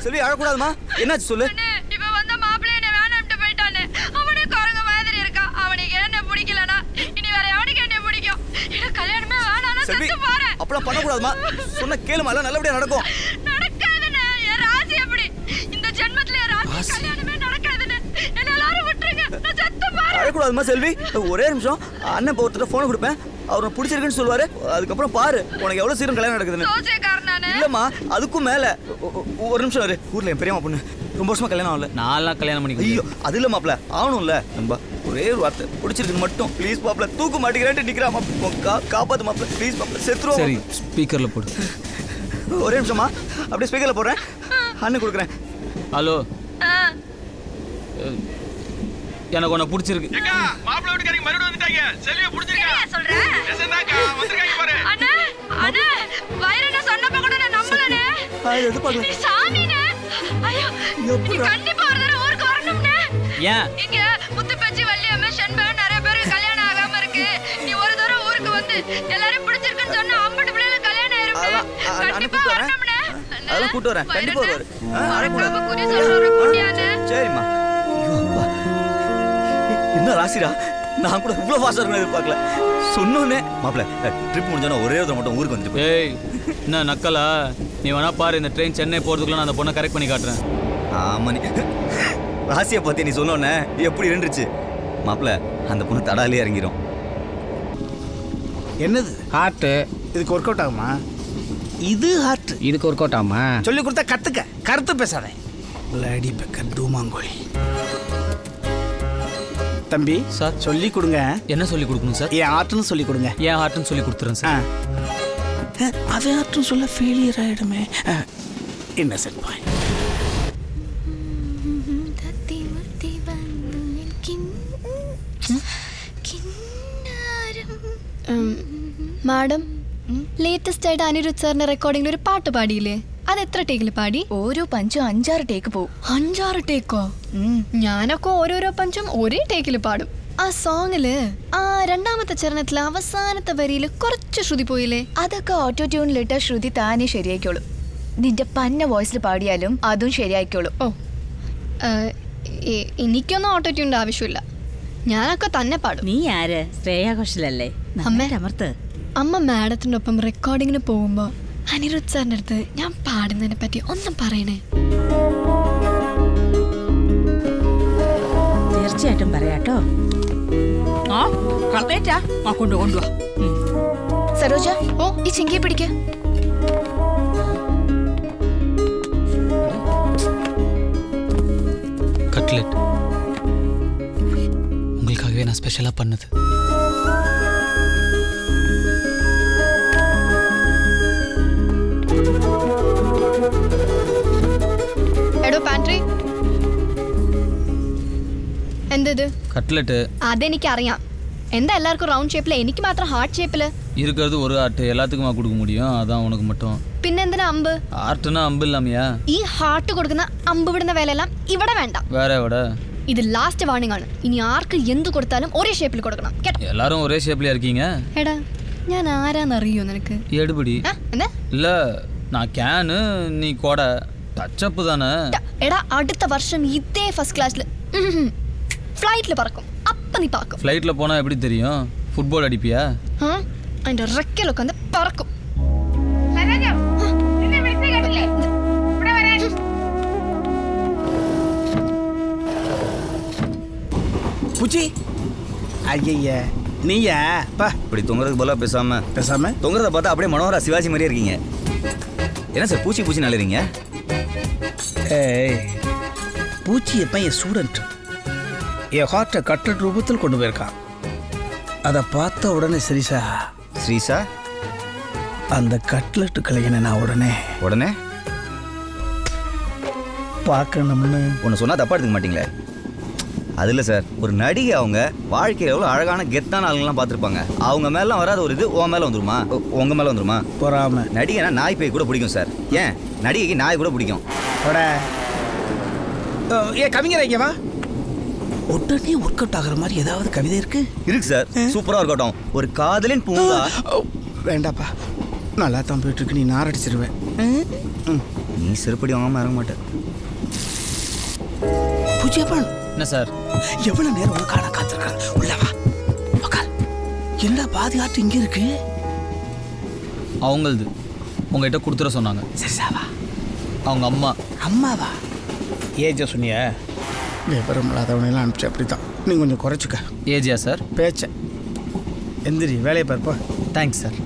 செல்வி அழக்கூடாதுமா. என்னாச்சு சொல்லு. இவ வந்த மாப்பிள்ளை என்ன வேணாம்ட்டு போயிட்டானே. அவனே குரங்கு மாதிரி இருக்கா. அவனுக்கு என்ன பிடிக்கலனா இனி வேற யாருக்கு என்ன பிடிக்கும்? எனக்கு கல்யாணமே வேணாம்னா செத்து போறேன். அப்பலாம் பண்ண கூடாதுமா. சொன்ன கேளுமா, எல்லாம் நல்லபடியா நடக்கும். நடக்காதுனே. என் ராசி எப்படி? இந்த ஜென்மத்துல என் ராசி கல்யாணமே நடக்காதுனே. என்ன எல்லாரும் விட்டுருங்க. நான் செத்து போறேன். அழக்கூடாதுமா செல்வி. ஒரே நிமிஷம், அண்ணன் போறதுக்கு போன் கொடுப்பேன். அவரை பிடிச்சிருக்குன்னு சொல்லுவாரு. அதுக்கப்புறம் பாரு உனக்கு எவ்வளவு சீக்கிரம் கல்யாணம் நடக்குதுன்னு. சோச்சேக்காரனானே. இல்லம்மா, அதுக்கும் மேல ஒரு நிமிஷம் இரு. ஊர்ல என் பெரியம்மா பொண்ணு ரொம்ப வருஷமா கல்யாணம் ஆகல. நான்லாம் கல்யாணம் பண்ணி. ஐயோ, அது இல்ல மாப்ள, ஆகணும்ல. நண்பா ஒரே ஒரு வார்த்தை, பிடிச்சிருக்குன்னு மட்டும் ப்ளீஸ் மாப்ள. தூக்கு மாட்டிக்கிறேன்ட்டு நிக்கிறான். காப்பாத்து மாப்ள ப்ளீஸ் மாப்ள. செத்துருவோம். சரி, ஸ்பீக்கர்ல போடு. ஒரே நிமிஷமா, அப்படியே ஸ்பீக்கர்ல போடுறேன். அண்ணன் கொடுக்குறேன். ஹலோ, எனக்கு உன்னை பிடிச்சிருக்கு. மாப்பிள்ளை வீட்டுக்காரங்க மறுபடியும் வந்துட்டாங்க. செல்வியை பிடிச்சிருக்கா? சொல்றேன். எசந்தாக்கா வந்திருக்காங்க பாரு. அண்ணே அண்ணே வைரன சொன்னப்ப கூட நான் நம்பலனே. நீ சாமினே. ஐயோ, நீ கண்டிப்பா ஒரு தடவை ஊருக்கு வரணும்னே. ஏன்? இங்க முத்துப்பச்சி வள்ளியம்மா செண்பகன் நிறைய பேருக்கு கல்யாணம் ஆகாம இருக்கு. நீ ஒரு தடவை ஊருக்கு வந்து எல்லாரும் பிடிச்சிருக்குன்னு சொன்னா 50 பிள்ளைகளுக்கு கல்யாணம் ஆயிரும்னே. கண்டிப்பா வரணும்னே. அதெல்லாம் கூட்டு வரேன். கண்டிப்பா வருவாரு. மறக்காம குறி சொல்ற குட்டியானே. சரிம்மா. ஐயோ அப்பா, என்ன ராசிடா. நான் கூட இவ்வளவு ஃபாஸ்டா இருக்கணும் எதிர்பார்க்கல. சொன்னோன்னே மாப்ள ட்ரிப் முடிஞ்சோன்னா ஒரே ஒரு மட்டும் ஊருக்கு வந்துட்டு. ஏய், என்ன நக்கலா? நீ வேணா பாரு, இந்த ட்ரெயின் சென்னை போறதுக்குள்ள நான் அந்த பொண்ணை கரெக்ட் பண்ணி காட்டுறேன். ஆமா, நீ ராசியை பத்தி நீ சொன்னோன்னே எப்படி இருந்துச்சு மாப்ள. அந்த பொண்ணு தடாலே இறங்கிரும். என்னது? ஹார்ட். இதுக்கு ஒர்க் அவுட் ஆகுமா? இது ஹார்ட். இதுக்கு ஒர்க் அவுட் ஆமா? சொல்லி கொடுத்தா கத்துக்க, கருத்து பேசாதே. பிளாடி பெக்கர் டூமாங்கோலி. தம்பி சார், சொல்லி கொடுங்க. என்ன சொல்லி கொடுக்கணும் சார்? என் ஆர்ட்னு சொல்லி கொடுங்க. ஏன் ஆர்ட்னு சொல்லி கொடுத்துறேன் சார். அவன் ஆர்ட்னு சொல்ல ஃபெயிலியர் ஆயிடுமே. இன்னசென்ட் பாய். മാഡം ലേറ്റസ്റ്റ് ആയിട്ട് അനിരുദ്ധ് സാറിന്റെ റെക്കോർഡിംഗിൽ ഒരു പാട്ട് പാടിയില്ലേ? അത് എത്ര ടേക്കിൽ പാടി? ഓരോ പഞ്ചും 5-6 ടേക്ക് പോവും. 5-6 ടേക്കോ? ഞാനൊക്കെ ഓരോരോ പഞ്ചും ഒരേ ടേക്കിൽ പാടും. ആ സോങ്ങില് ആ രണ്ടാമത്തെ ചരണത്തിലെ അവസാനത്തെ വരിയിൽ കുറച്ച് ശ്രുതി പോയില്ലേ? അതൊക്കെ ഓട്ടോ ട്യൂണിലിട്ട ശ്രുതി താനേ ശരിയായിക്കോളും. നിന്റെ പന്ന വോയിസിൽ പാടിയാലും അതും ശരിയായിക്കോളും. ഓ, എനിക്കൊന്നും ഓട്ടോ ട്യൂണിന്റെ ആവശ്യമില്ല. ഞാനൊക്കെ തന്നെ പാടും. നീ ആര്? ശ്രേയാ ഘോഷലല്ലേ? അമർത്ത്. അമ്മ മാഡത്തിൻ്റെ ഒപ്പം റെക്കോർഡിങ്ങിന് പോകുമ്പോൾ അനിരുദ്ധ് സാറിൻ്റെ അടുത്ത് ഞാൻ പാടുന്നതിനെ പറ്റി ഒന്നും പറയണേ. തീർച്ചയായിട്ടും പറയാട്ടോ. ആ കളേറ്റാ കൊണ്ടുവാ. സരോജ, ഓ ഈ ചിങ്കിയെ പിടിക്ക. கட்லெட் உங்களுக்காகவே நான் ஸ்பெஷலாக பண்ணது. എടോ പാൻട്രി എന്തത് கட்லெட்டு അതെനിക്കറിയാം. എന്താ എല്ലാവർക്കും റൗണ്ട് ഷേപ്പില് എനിക്ക് മാത്രം ഹാർട്ട് ഷേപ്പില്? இருக்கிறது ஒரு ஆர்ட், எல்லாத்துக்குமா கொடுக்க முடியும், அதான் உனக்கு மட்டும். പിന്നെന്തിനാ അമ്പ്? ஆர்ட்னா அம்பு இல்லாமையா? ഈ ഹാർട്ട് കൊടുക്കുന്ന അമ്പ് വിടുന്ന വേലയെല്ലാം ഇവിടെ വേണ്ട. வேற விட ഇത് ലാസ്റ്റ് വാർണിംഗ് ആണ്. ഇനി ആർക്ക് എന്ത് കൊടുത്താലും ഒരേ ഷേപ്പിൽ കൊടുക്കണം കേട്ടോ. எல்லாரும் ஒரே ஷேப்லயா இருக்கீங்க. എടാ ഞാൻ ആരാന്നറിയോ നിനക്ക്? எடுபடி എന്താ? இல்ல நான் கேனு, நீ கொடை, டச்சப்பு தானே. എടാ അടുത്ത വർഷം ഇതേ ഫസ്റ്റ് ക്ലാസ്സിൽ ഫ്ലൈറ്റിൽ പറക്കും. അപ്പ നീ പാക്കും. ஃப்ளைட்டில் போனால் எப்படி தெரியும்? ஃபுட்பால் அடிப்பியா? അതിന്റെ റെക്കലൊക്കെ ഒന്ന് പറക്കും. பூச்சி ஐய நீயா பா இப்படி தொங்குறதுக்கு போல பேசாம பேசாம தொங்குறத பார்த்தா அப்படியே மனோகரா சிவாஜி மாதிரியே இருக்கீங்க. என்ன சார் பூச்சி பூச்சி நல்லறீங்க? ஏய் பூச்சி எப்ப என் ஸ்டூடெண்ட் என் ஹார்ட்டை கட்லெட் ரூபத்தில் கொண்டு போயிருக்கான். அதை பார்த்த உடனே சரிசா ஸ்ரீசா அந்த கட்லெட்டு கலைஞனை நான் உடனே பார்க்கணும்னு ஒன்று சொன்னால் தப்பா எடுத்துக்க மாட்டீங்களே? அது இல்லை சார், ஒரு நடிகை அவங்க வாழ்க்கையில் எவ்வளோ அழகான கெத்தான ஆளுங்கள்லாம் பார்த்துருப்பாங்க. அவங்க மேலாம் வராத ஒரு இது உன் மேலே வந்துருமா, உங்கள் மேலே வந்துருமா? பொறாம நடிகைனா நாய் பேய் கூட பிடிக்கும் சார். ஏன் நடிகைக்கு நாய் கூட பிடிக்கும். ஏ கவிஞர் ஐயவா உடனே ஒர்க் அவுட் ஆகிற மாதிரி ஏதாவது கவிதை இருக்கு? இருக்கு சார், சூப்பராக இருக்கட்டும். ஒரு காதலின் பூங்கா. வேண்டாப்பா, நல்லா தான் போயிட்டு இருக்கு. நீ நாரடிச்சிருவேன். நீ செருப்படி வாங்காமல் இறங்க மாட்டேன். பூஜ்யப்பன் என்ன சார்? எவ்வளவு நேரம் உனக்கான காத்திருக்காங்க. உள்ளவா உட்கார். என்னடா பாதி ஆட்டு இங்க இருக்கு? அவங்களது உங்ககிட்ட கொடுத்துட சொன்னாங்க. சரி சாவா. அவங்க அம்மாவா? ஏஜா சொன்னிய விவரம் இல்லாதவனையெல்லாம் அனுப்பிச்சு அப்படித்தான். நீ கொஞ்சம் குறைச்சிக்க. ஏஜியா சார்? பேச்ச எந்திரி, வேலையை பார்ப்பா. Thanks sir.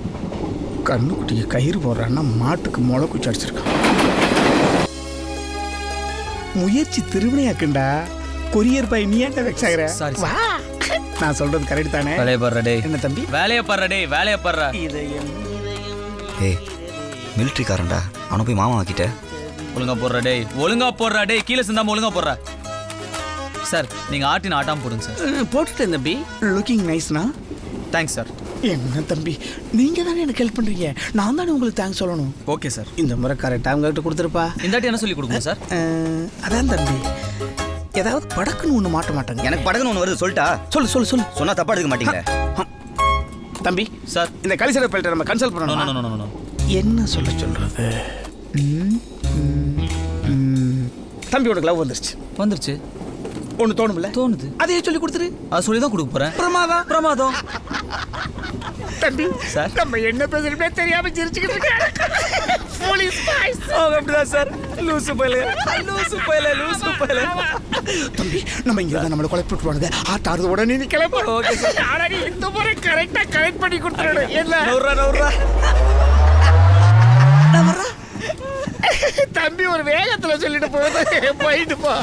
கண்ணுக்குட்டிக்கு கயிறு போடுறான்னா மாட்டுக்கு முளை குச்சி அடிச்சிருக்கான். முயற்சி திருவினையாக்குண்டா. கொரியர் பை நீ ஏன்டா வெக்ஸ் ஆகிற? சாரி வா, நான் சொல்றது கரெக்ட் தானே? வேலையை பாடுற டே. என்ன தம்பி? வேலையை பாடுற டே, வேலையை பாடுற. ஏய் மிலிட்ரிக்காரன்டா, அவனை போய் மாமா ஆக்கிட்ட. ஒழுங்கா போடுற டே, ஒழுங்கா போடுற டே. கீழே சிந்தாம ஒழுங்கா போடுற. சார் நீங்கள் ஆட்டின் ஆட்டாமல் போடுங்க சார். போட்டுட்டேன் தம்பி. லுக்கிங் நைஸ்னா. Thanks sir. என்ன தம்பி, நீங்க தானே எனக்கு ஹெல்ப் பண்றீங்க, நான் தானே உங்களுக்கு தேங்க்ஸ் சொல்லணும். Okay sir. இந்த முறை கரெக்டாக அவங்ககிட்ட கொடுத்துருப்பா. இந்தாட்டி என்ன சொல்லி கொடுக்கணும் சார்? அதான் தம்பி, ஏதாவது படக்குன்னு ஒன்று மாட்ட மாட்டாங்க. எனக்கு படகுன்னு ஒன்று வருது, சொல்லிட்டா? சொல்லு சொன்னா தப்பா எடுக்க மாட்டீங்களே? தம்பி சார், இந்த கலிசரை பல்ட்ட நம்ம கன்சல்ட் பண்ணணும். என்ன சொல்றது? தம்பி உனக்கு லவ் வந்துருச்சு. ஒன்று தோணும்ல? தோணுது. அதையே சொல்லி கொடுத்துரு. அது சொல்லி தான் கொடுக்க போகிறேன். பிரமாதம். தம்பி சார், நம்ம என்ன பேசுறோமே தெரியாம சிரிச்சுக்கிட்டு இருக்கேன். போலீஸ் பாய்ஸ் அப்படிதான் சார். லூசு பையல. தம்பி, நம்ம இங்க தான் நம்மள கொலை போட்டுருவானுங்க. ஆட்டாறது உடனே நீ கிளம்பு. Okay sir. ஆனா நீ இந்த முறை கரெக்டா கரெக்ட் பண்ணி கொடுத்துரு. என்ன நவுறா. தம்பி ஒரு வேகத்துல சொல்லிட்டு போயிட்டு போ.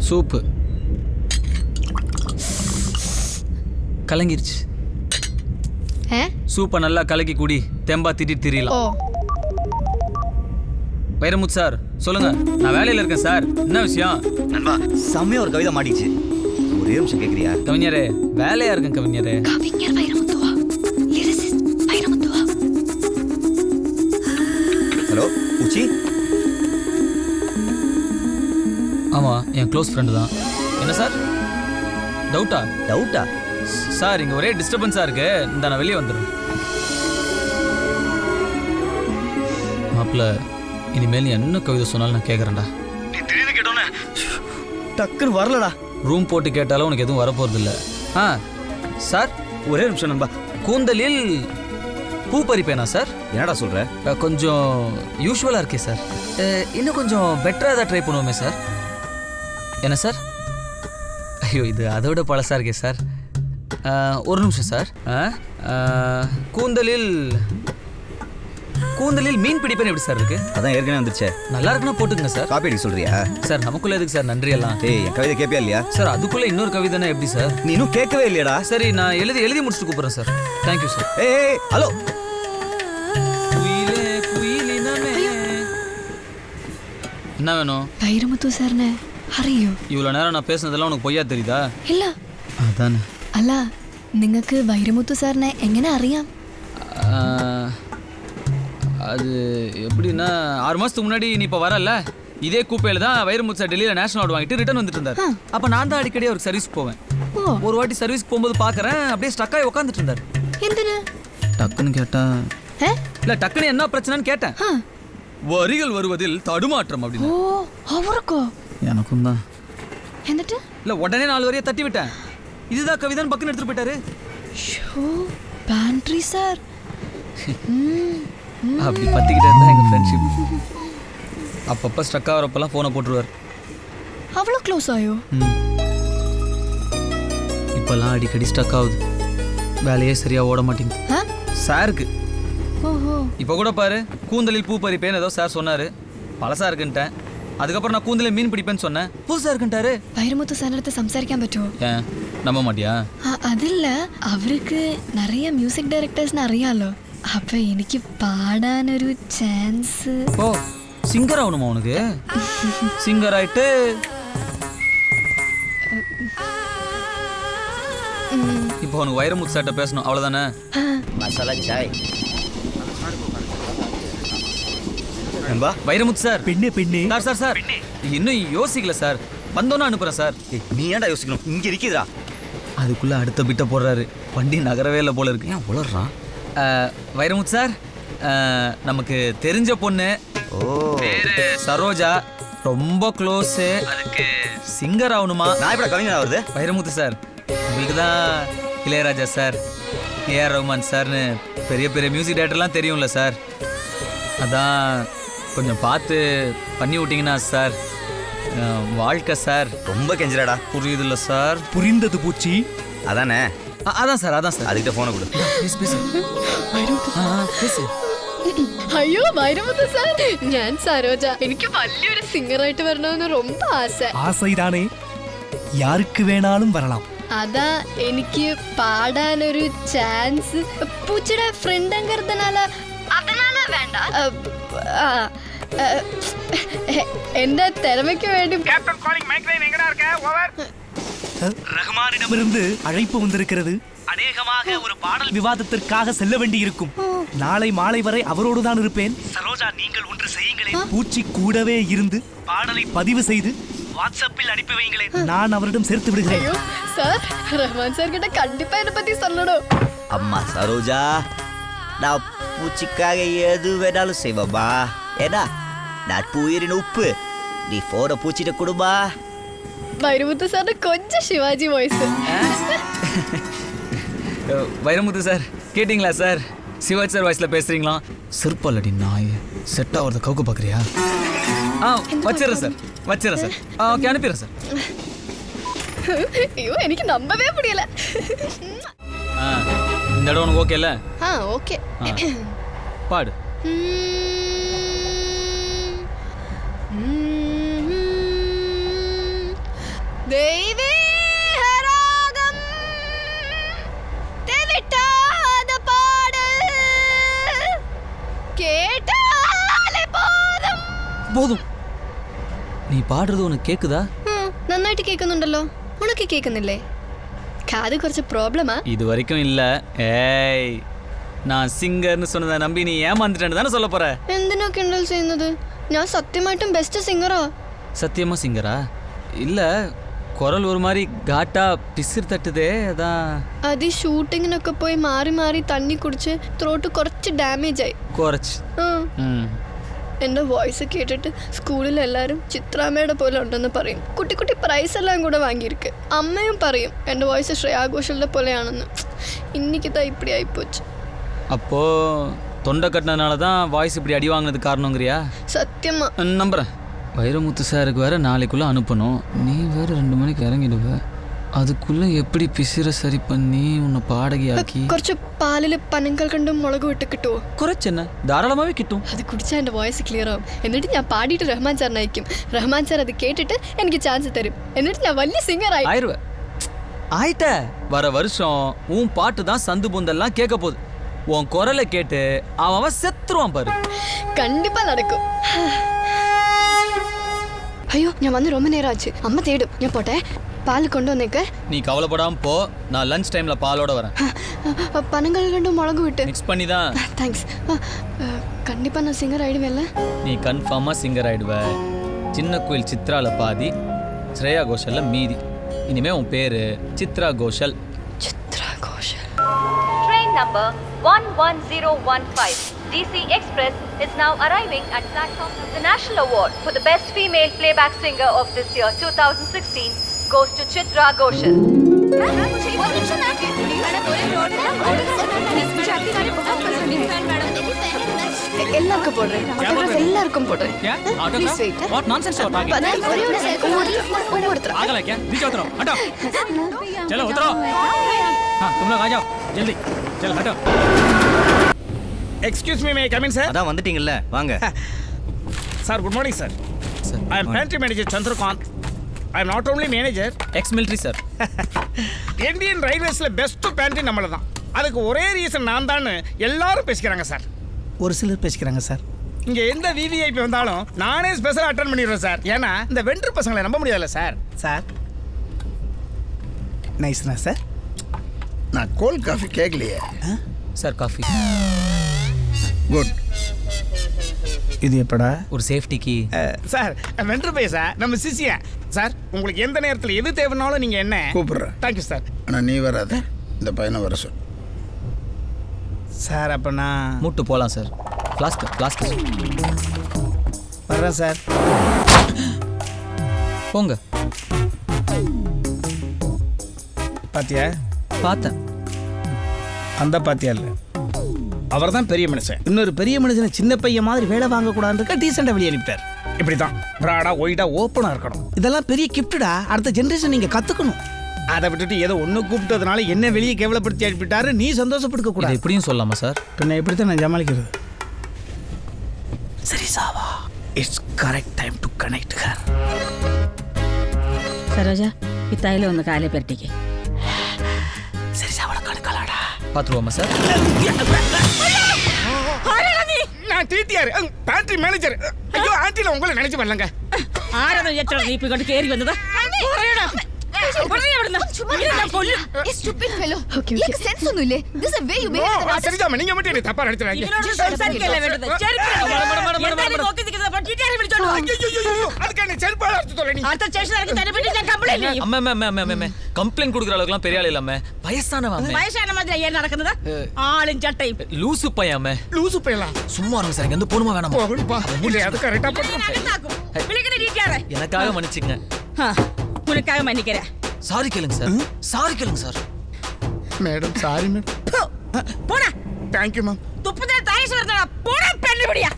சூப்பு கலங்கிருச்சு. சூப்பை நல்லா கலக்கி குடி, தெம்பா திட்டிட்டு திரியலாம். வைரமுத்து சார் சொல்லுங்க. நான் வேலையில் இருக்கேன் சார். என்ன விஷயம்? நண்பா, செம்மையா ஒரு கவிதை மாட்டிச்சு. ஒரே நிமிஷம் கேட்குறியா? கவிஞரே, வேலையா இருக்கேன் கவிஞரே. கவிஞர் வைரமுத்துவா? லிரிசிஸ்ட் வைரமுத்துவா? ஹலோ உச்சி. ஆமாம், என் க்ளோஸ் ஃப்ரெண்டு தான். என்ன சார் டவுட்டா? சார் இங்கே ஒரே டிஸ்டர்பன்ஸாக இருக்கு. இந்த நான் வெளியே வந்துடுறேன். மாப்பிள்ள, இனிமேல் நீ என்ன கவிதை சொன்னாலும் நான் கேட்குறேன்டா. நீ திடீர்னு கேட்டோன்னே டக்குன்னு வரலடா. ரூம் போட்டு கேட்டாலும் உனக்கு எதுவும் வரப்போகிறது இல்லை. சார் ஒரே நிமிஷம் நண்பா. கூந்தலில் பூ பறிப்பேனா சார்? என்னடா சொல்ற? கொஞ்சம் யூஸ்வலாக இருக்கே சார். இன்னும் கொஞ்சம் பெட்டராக தான் ட்ரை பண்ணுவோமே சார். என்ன சார்? ஐயோ இது அதோட பழசாக இருக்கே சார். ஒரு நிமிஷம் சார். கூந்தலில் மீன் பிடிப்பேன் எப்படி சார் இருக்கு? அதான் ஏற்கனவே வந்துருச்சே. நல்லா இருக்குன்னா போட்டுங்க சார். காப்பி அடிக்க சொல்றியா? சார் நமக்குள்ள எதுக்கு சார் நன்றி எல்லாம்? ஏய் என் கவிதை கேட்பியா இல்லையா? சார் அதுக்குள்ள இன்னொரு கவிதைனா எப்படி சார்? நீ இன்னும் கேட்கவே இல்லையாடா? சரி நான் எழுதி முடிச்சுட்டு கூப்பிட்றேன் சார். Thank you sir. ஏய் ஹலோ. என்ன வேணும்? வைரமுத்து சார்னே അറിയോ? இவ்வளோ நேரம் நான் பேசுனதெல்லாம் உனக்கு பொய்யா தெரியுதா? ഇല്ല. அதானே. അല്ല നിങ്ങൾക്ക് വൈരമുത്തു സാറിനെ എങ്ങനെ അറിയാം? அது எப்படின்னா 6 மாதத்துக்கு முன்னாடி நீ இப்போ வரல இதே கூப்பையில் தான் வைரமுத்து சார் டெல்லியில் நேஷனல் அவார்டு வாங்கிட்டு ரிட்டர்ன் வந்துட்டு இருந்தார். அப்போ நான் தான் அடிக்கடி அவருக்கு சர்வீஸ் போவேன். ஒரு வாட்டி சர்வீஸ் போகும்போது பார்க்குறேன் அப்படியே ஸ்டக்காகி உட்காந்துட்டு இருந்தார். എന്തിന്? டக்குன்னு கேட்டா இல்லை டக்குன்னு என்ன பிரச்சனைன்னு கேட்டேன். வரிகள் வருவதில் தடுமாற்றம் அப்படின்னு. ഓ അവർക്കോ? எனக்கும் தான். എന്നിട്ട്? இல்லை உடனே 4 வரியை தட்டி விட்டேன். இதுதான் கவிதான்னு பக்கம் எடுத்துட்டு போயிட்டாரு. Show pantry sir. அப்படி பத்திக்கிட்டே இருந்தா எங்கள் ஃப்ரெண்ட்ஷிப். அப்பப்போ ஸ்டக் ஆகிறப்பெல்லாம் ஃபோனை போட்டுருவார். அவ்வளோ க்ளோஸ் ஆயோ? இப்போல்லாம் அடிக்கடி ஸ்டக் ஆகுது. வேலையே சரியாக ஓட மாட்டேங்குது சாருக்கு. ஓஹோ. இப்போ கூட பாரு கூந்தலில் பூ பறிப்பேன்னு ஏதோ சார் சொன்னார். பழசாக இருக்குன்ட்டேன். அதுக்கப்புறம் நான் கூந்தலில் மீன் பிடிப்பேன்னு சொன்னேன். புதுசாக இருக்குன்ட்டாரு. വൈരമുത്തു സാറിനടുത്ത് സംസാരിക്കാൻ പറ്റുമോ? ஏன் நம்ப மாட்டியா? അതില്ല അവർക്ക് நிறைய മ്യൂസിക് ഡയറക്ടേഴ്സിനെ അറിയാലോ. அப்ப എനിക്ക് പാടാനൊരു ചാൻസ്. ஓ சிங்கர் ஆகணுமா உனக்கு? சிங்கர் ஆயிட்டு இப்போ உனக்கு வைரமுத்து சார்ட்ட பேசணும் அவ்வளோதானே? மசாலா சாய். நண்பா வைரமுத்து சார். பெண்ணே சார் சார் இன்னும் யோசிக்கல சார். வந்தோன்னு அனுப்புகிறேன் சார். நீ ஏன்டா யோசிக்கணும்? இங்கே இருக்குதுடா. அதுக்குள்ளே அடுத்த பிட்டை போடுறாரு. வண்டி நகரவே இல்லை போல இருக்கு. ஏன் உளறான்? வைரமுத்து சார் நமக்கு தெரிஞ்ச பொண்ணு. பேரு சரோஜா. ரொம்ப க்ளோஸு. அதுக்கு சிங்கர் ஆகணுமா? நான் இப்படி கவிஞர் ஆகுது? வைரமுத்து சார் உங்களுக்கு தான் இளையராஜா சார், ஏஆர் ரஹ்மான் சார்னு பெரிய பெரிய மியூசிக் டைரக்டர்லாம் தெரியும்ல சார். அதான் கொஞ்சம் பார்த்து பண்ணி விட்டிங்கன்னா சார். வாழ்க்கை சார். ரொம்ப கெஞ்சிராடா. புரியுதுல்ல சார்? புரிந்தது பூச்சி. அதானே? அதான் சார் அதுக்கிட்ட ஃபோனை கொடு. பேசு. അയ്യോ വൈരമുത്തു സാർ, ഞാൻ സരോജ. എനിക്ക് വലിയൊരു സിംഗറായിട്ട് വരണമെന്ന് ரொம்ப ആസை. ஆசைதானே, யாருக்கு வேணாலும் வரலாம். അതാ എനിക്ക് പാടാനൊരു ചാൻസ്. പൂച്ചയുടെ ഫ്രണ്ട് അങ്ങനത്തിനാല അതനാല വേണ്ട. എന്റെ തിறமைக்கு വേണ്ടി. கேப்டன் காலிங் மைக்ரைன் எங்கடா இருக்க? ஓவர். ரஹ்மானிடமிருந்து அழைப்பு வந்திருக்கிறது. அநேகமாக ஒரு பாடல் விவாதத்திற்காக செல்ல வேண்டியிருக்கும். நாளை மாலை வரை அவரோடு தான் இருப்பேன். சரோஜா நீங்கள் ஒன்று செய்யுங்களேன். பூச்சி கூடவே இருந்து பாடலை பதிவு செய்து வாட்ஸ்அப்பில் அனுப்பி வைங்களேன். நான் அவரிடம் சேர்த்து விடுகிறேன். ஐயோ சார், ரஹ்மான் சார் கிட்ட கண்டிப்பா என்ன பத்தி சொல்லணும். அம்மா சரோஜா, நான் பூச்சிக்காக எது வேணாலும் செய்வம்மா. ஏன்னா நட்பு உயிரின் உப்பு. நீ போன பூச்சிட்ட கொடுமா. வைரமுத்து சார் கொஞ்சம் சிவாஜி வாய்ஸ். வைரமுத்து சார் கேட்டிங்களா சார்? சிவாஜி சார் வாய்ஸில் பேசுகிறீங்களா? சிற்பல்லடி நாய் செட் ஆகிறத கவுக்க பார்க்குறியா? வச்சிடறேன் சார். ஓகே அனுப்பிடுறேன் சார். ஐயோ எனக்கு நம்பவே முடியல. இந்த இடம் உனக்கு ஓகே இல்லை? ஓகே பாடு. தெய்வீகராகம் தெவிட்டாத பாடல் கேட்டாலே போதும். நீ பாடுறது உனக்கு கேக்குதா? നന്നായിട്ട് കേൾക്കുന്നുണ്ടല്ലോ. ഉണക്ക് കേൾക്കുന്നില്ലേ? കാത് കുറച്ച് പ്രോബ്ലമാ. இது வரைக்கும் இல்ல. ஏய் நான் சிங்கர்னு சொன்னதை நம்பி நீ ஏமாந்துட்டேன்னு தானே சொல்ல போற? എന്തിനാ കിണ്ടൽ ചെയ്യുന്നത്? ഞാൻ സത്യമായിട്ടും ബെസ്റ്റ് സിംഗറാ. சத்தியமா சிங்கரா? இல்ல குரல் ஒரு மாதிரி காட்டா பிசிர் தட்டுதே அதான். അത് ഈ ഷൂട്ടിങ്ങിനൊക്കെ പോയി മാറി മാറി തണ്ണി കുടിച്ച് ത്രോട്ട് കുറച്ച് ഡാമേജ് ആയി. குறைச்சு. എൻ്റെ വോയിസ് കേട്ടിട്ട് സ്കൂളിൽ എല്ലാവരും ചിത്രാമ്മയുടെ പോലെ ഉണ്ടെന്ന് പറയും. കുട്ടി കുട്ടി പ്രൈസ് എല്ലാം കൂടെ വാങ്ങിയിരിക്ക്. അമ്മയും പറയും എൻ്റെ വോയിസ് ശ്രേയാ ഘോഷലിന്റെ പോലെയാണെന്ന്. இன்னைக்குதா இப்படி ஆயிப்போச்சு. அப்போ தொண்டை கட்டினதுனால தான் வாய்ஸ் இப்படி அடி வாங்கினது காரணங்கிறியா? சத்தியமா நம்புறேன். வைரமுத்து சாருக்கு வேற நாளைக்குள்ள அனுப்பணும். நீ வேற 2 மணிக்கு இறங்கிடுவ. அதுக்குள்ள எப்படி பிசிற சரி பண்ணி உன்னை பாடகியாக்கி കുറച്ച് പാലിൽ പനങ്ങൾ കണ്ടും മുളക് വിട്ട് കിട്ടുമോ? കുറച്ചെന്നെ ധാരാളമാവേ കിട്ടും. അത് കുടിച്ചാൽ എൻ്റെ വോയിസ് ക്ലിയർ ആവും. എന്നിട്ട് ഞാൻ പാടിയിട്ട് റഹ്മാൻ സാറിന് അയക്കും. റഹ്മാൻ സാർ അത് കേട്ടിട്ട് എനിക്ക് ചാൻസ് തരും. എന്നിട്ട് ഞാൻ വലിയ സിംഗർ ആയി. ஆயிடுவேன். ஆயிட்ட. வர வருஷம் உன் பாட்டு தான் சந்து பொந்தெல்லாம் கேட்க போகுது. உன் குரலை கேட்டு அவன் செத்துருவான் பாரு. കണ്ടിപ്പാ നടക്കും. അയ്യോ ഞാൻ വന്ന് ரொம்ப നേരം ആச்சு. അമ്മ തേടും. ഞാൻ പോട്ടെ. പാൽ കൊണ്ടുവന്നേക്ക്. நீ கவலைப்படாம போ. நான் லஞ்ச் டைம்ல பாலோட வரேன். പനങ്ങൾ കണ്ടും മുളക് വിട്ട്. மிக்ஸ் பண்ணி தான். தேங்க்ஸ். கண்டிப்பா நான் சிங்கர் ஆயிடுவேன்ல? நீ கன்ஃபார்மா சிங்கர் ஆயிடுவ. சின்ன கோயில் சித்ரால பாதி, ஸ்ரேயா கோஷல்ல மீதி. இனிமே உன் பேரு Chitra Ghoshal. Chitra Ghoshal. Train number 11015 DC Express is now arriving at platform. The national award for the best female playback singer of this year 2016 goes to Chitra Goshal. எல்லாருக்கும் போடுறேன். எல்லாருக்கும் போடுறேன். Please wait. What nonsense you are talking? ஒவ்வொருத்தர். आगला क्या? नीचे उतरो. हटो. चलो उतरो. हाँ तुम लोग आ जाओ जल्दी. चल हटो. Excuse me may come in sir. அதான் வந்துட்டீங்கல்ல, வாங்க. Sir good morning sir. Sir. I am pantry manager Chandrakanth. I am not only manager. Ex military sir. Indian ரயில்வேஸ்ல பெஸ்ட் பேண்ட்ரி நம்மள தான். அதுக்கு ஒரே ரீசன் நான் தான் எல்லாரும் பேசிக்கிறாங்க சார். ஒரு சிலர் பேசிக்கிறாங்க சார். இங்க எந்த விவிஐபி வந்தாலும் நானே ஸ்பெஷல் அட்டெண்ட் பண்ணிடுறேன் சார். ஏன்னா இந்த வெண்டர் பசங்களை நம்ப முடியாதுல்ல சார். சார் நைஸ்ண்ணா சார். நான் கோல்ட் காஃபி கேட்கலையே. Sir coffee. குட். இது எப்படா? ஒரு சேஃப்டிக்கு. சார் வெண்டர் பைசா நம்ம சிசியா சார். உங்களுக்கு எந்த நேரத்தில் எது தேவைனாலும் நீங்க என்ன கூப்பிடுறேன். Thank you sir. ஆனால் நீ வராத, இந்த பையனை வர சொல். சார் அப்போ நான் மூட்டு போலாம் சார். Flask flask. வர்றேன் சார். போங்க. பாத்தியா? பார்த்தேன். அந்த பாத்தியா இல்லை, அவர் தான் பெரிய மனுஷன். இன்னொரு பெரிய மனுஷனை சின்ன பையன் மாதிரி வேலை வாங்கக்கூடாதுன்னு டீசெண்டாக வெளியே அனுப்பிட்டார். இப்படி தான் ப்ராடா ஒய்டா ஓப்பனாக இருக்கணும். இதெல்லாம் பெரிய கிஃப்ட்டுடா. அடுத்த ஜென்ரேஷன் நீங்கள் கற்றுக்கணும். அதை விட்டுட்டு ஏதோ ஒன்று கூப்பிட்டதுனால என்ன வெளியே கேவலப்படுத்தி அனுப்பிட்டாரு. நீ சந்தோஷப்படுத்த இதை கூடாது. எப்படியும் சொல்லலாமா சார்? பின்ன எப்படித்தான் நான் சமாளிக்கிறது? சரி சாவா, it's correct time to connect her. Saroja ഈ തൈലം ഒന്ന് കാലേ പെരട്ടിക്ക്. சரி சாவட கடுக்கலாடா. பார்த்துருவோமா சார்? நான் டிடிஆர் பேண்ட்ரி மேனேஜர். ஐயோ ஆண்டில உங்களை நினைச்சு வரலங்க. ആരാണ് എത്ര നീ ഇങ്ങോട്ട് കേറി വന്നതാ? പറയടാ. சரிதாம நீங்க மட்டும் என்ன தப்பா நினைச்சுறாங்க. கம்ப்ளைண்ட் கொடுக்குற அளவுக்குலாம் பெரிய ஆள் இல்லாம வயசானவன். വയസ്സാன മാതിരി ഏൻ നടക്കുന്നത്? ആളും ചട്ടയും. லூசு பையாம. லூசு போயலாம். சும்மா இருங்க சார். இங்க வந்து போணுமா வேணாமா? போகணும்பா. இல்ல அது கரெக்டா பண்ணுங்க. எனக்காக மன்னிச்சுங்க. உனக்காக மன்னிக்கிறேன். சாரி கேளுங்க சார். சாரி கேளுங்க சார். Madam sorry madam. போடா. Thank you ma'am. துப்புதே தாயஸ் வரதா. போடா பெண்ணுபடியா.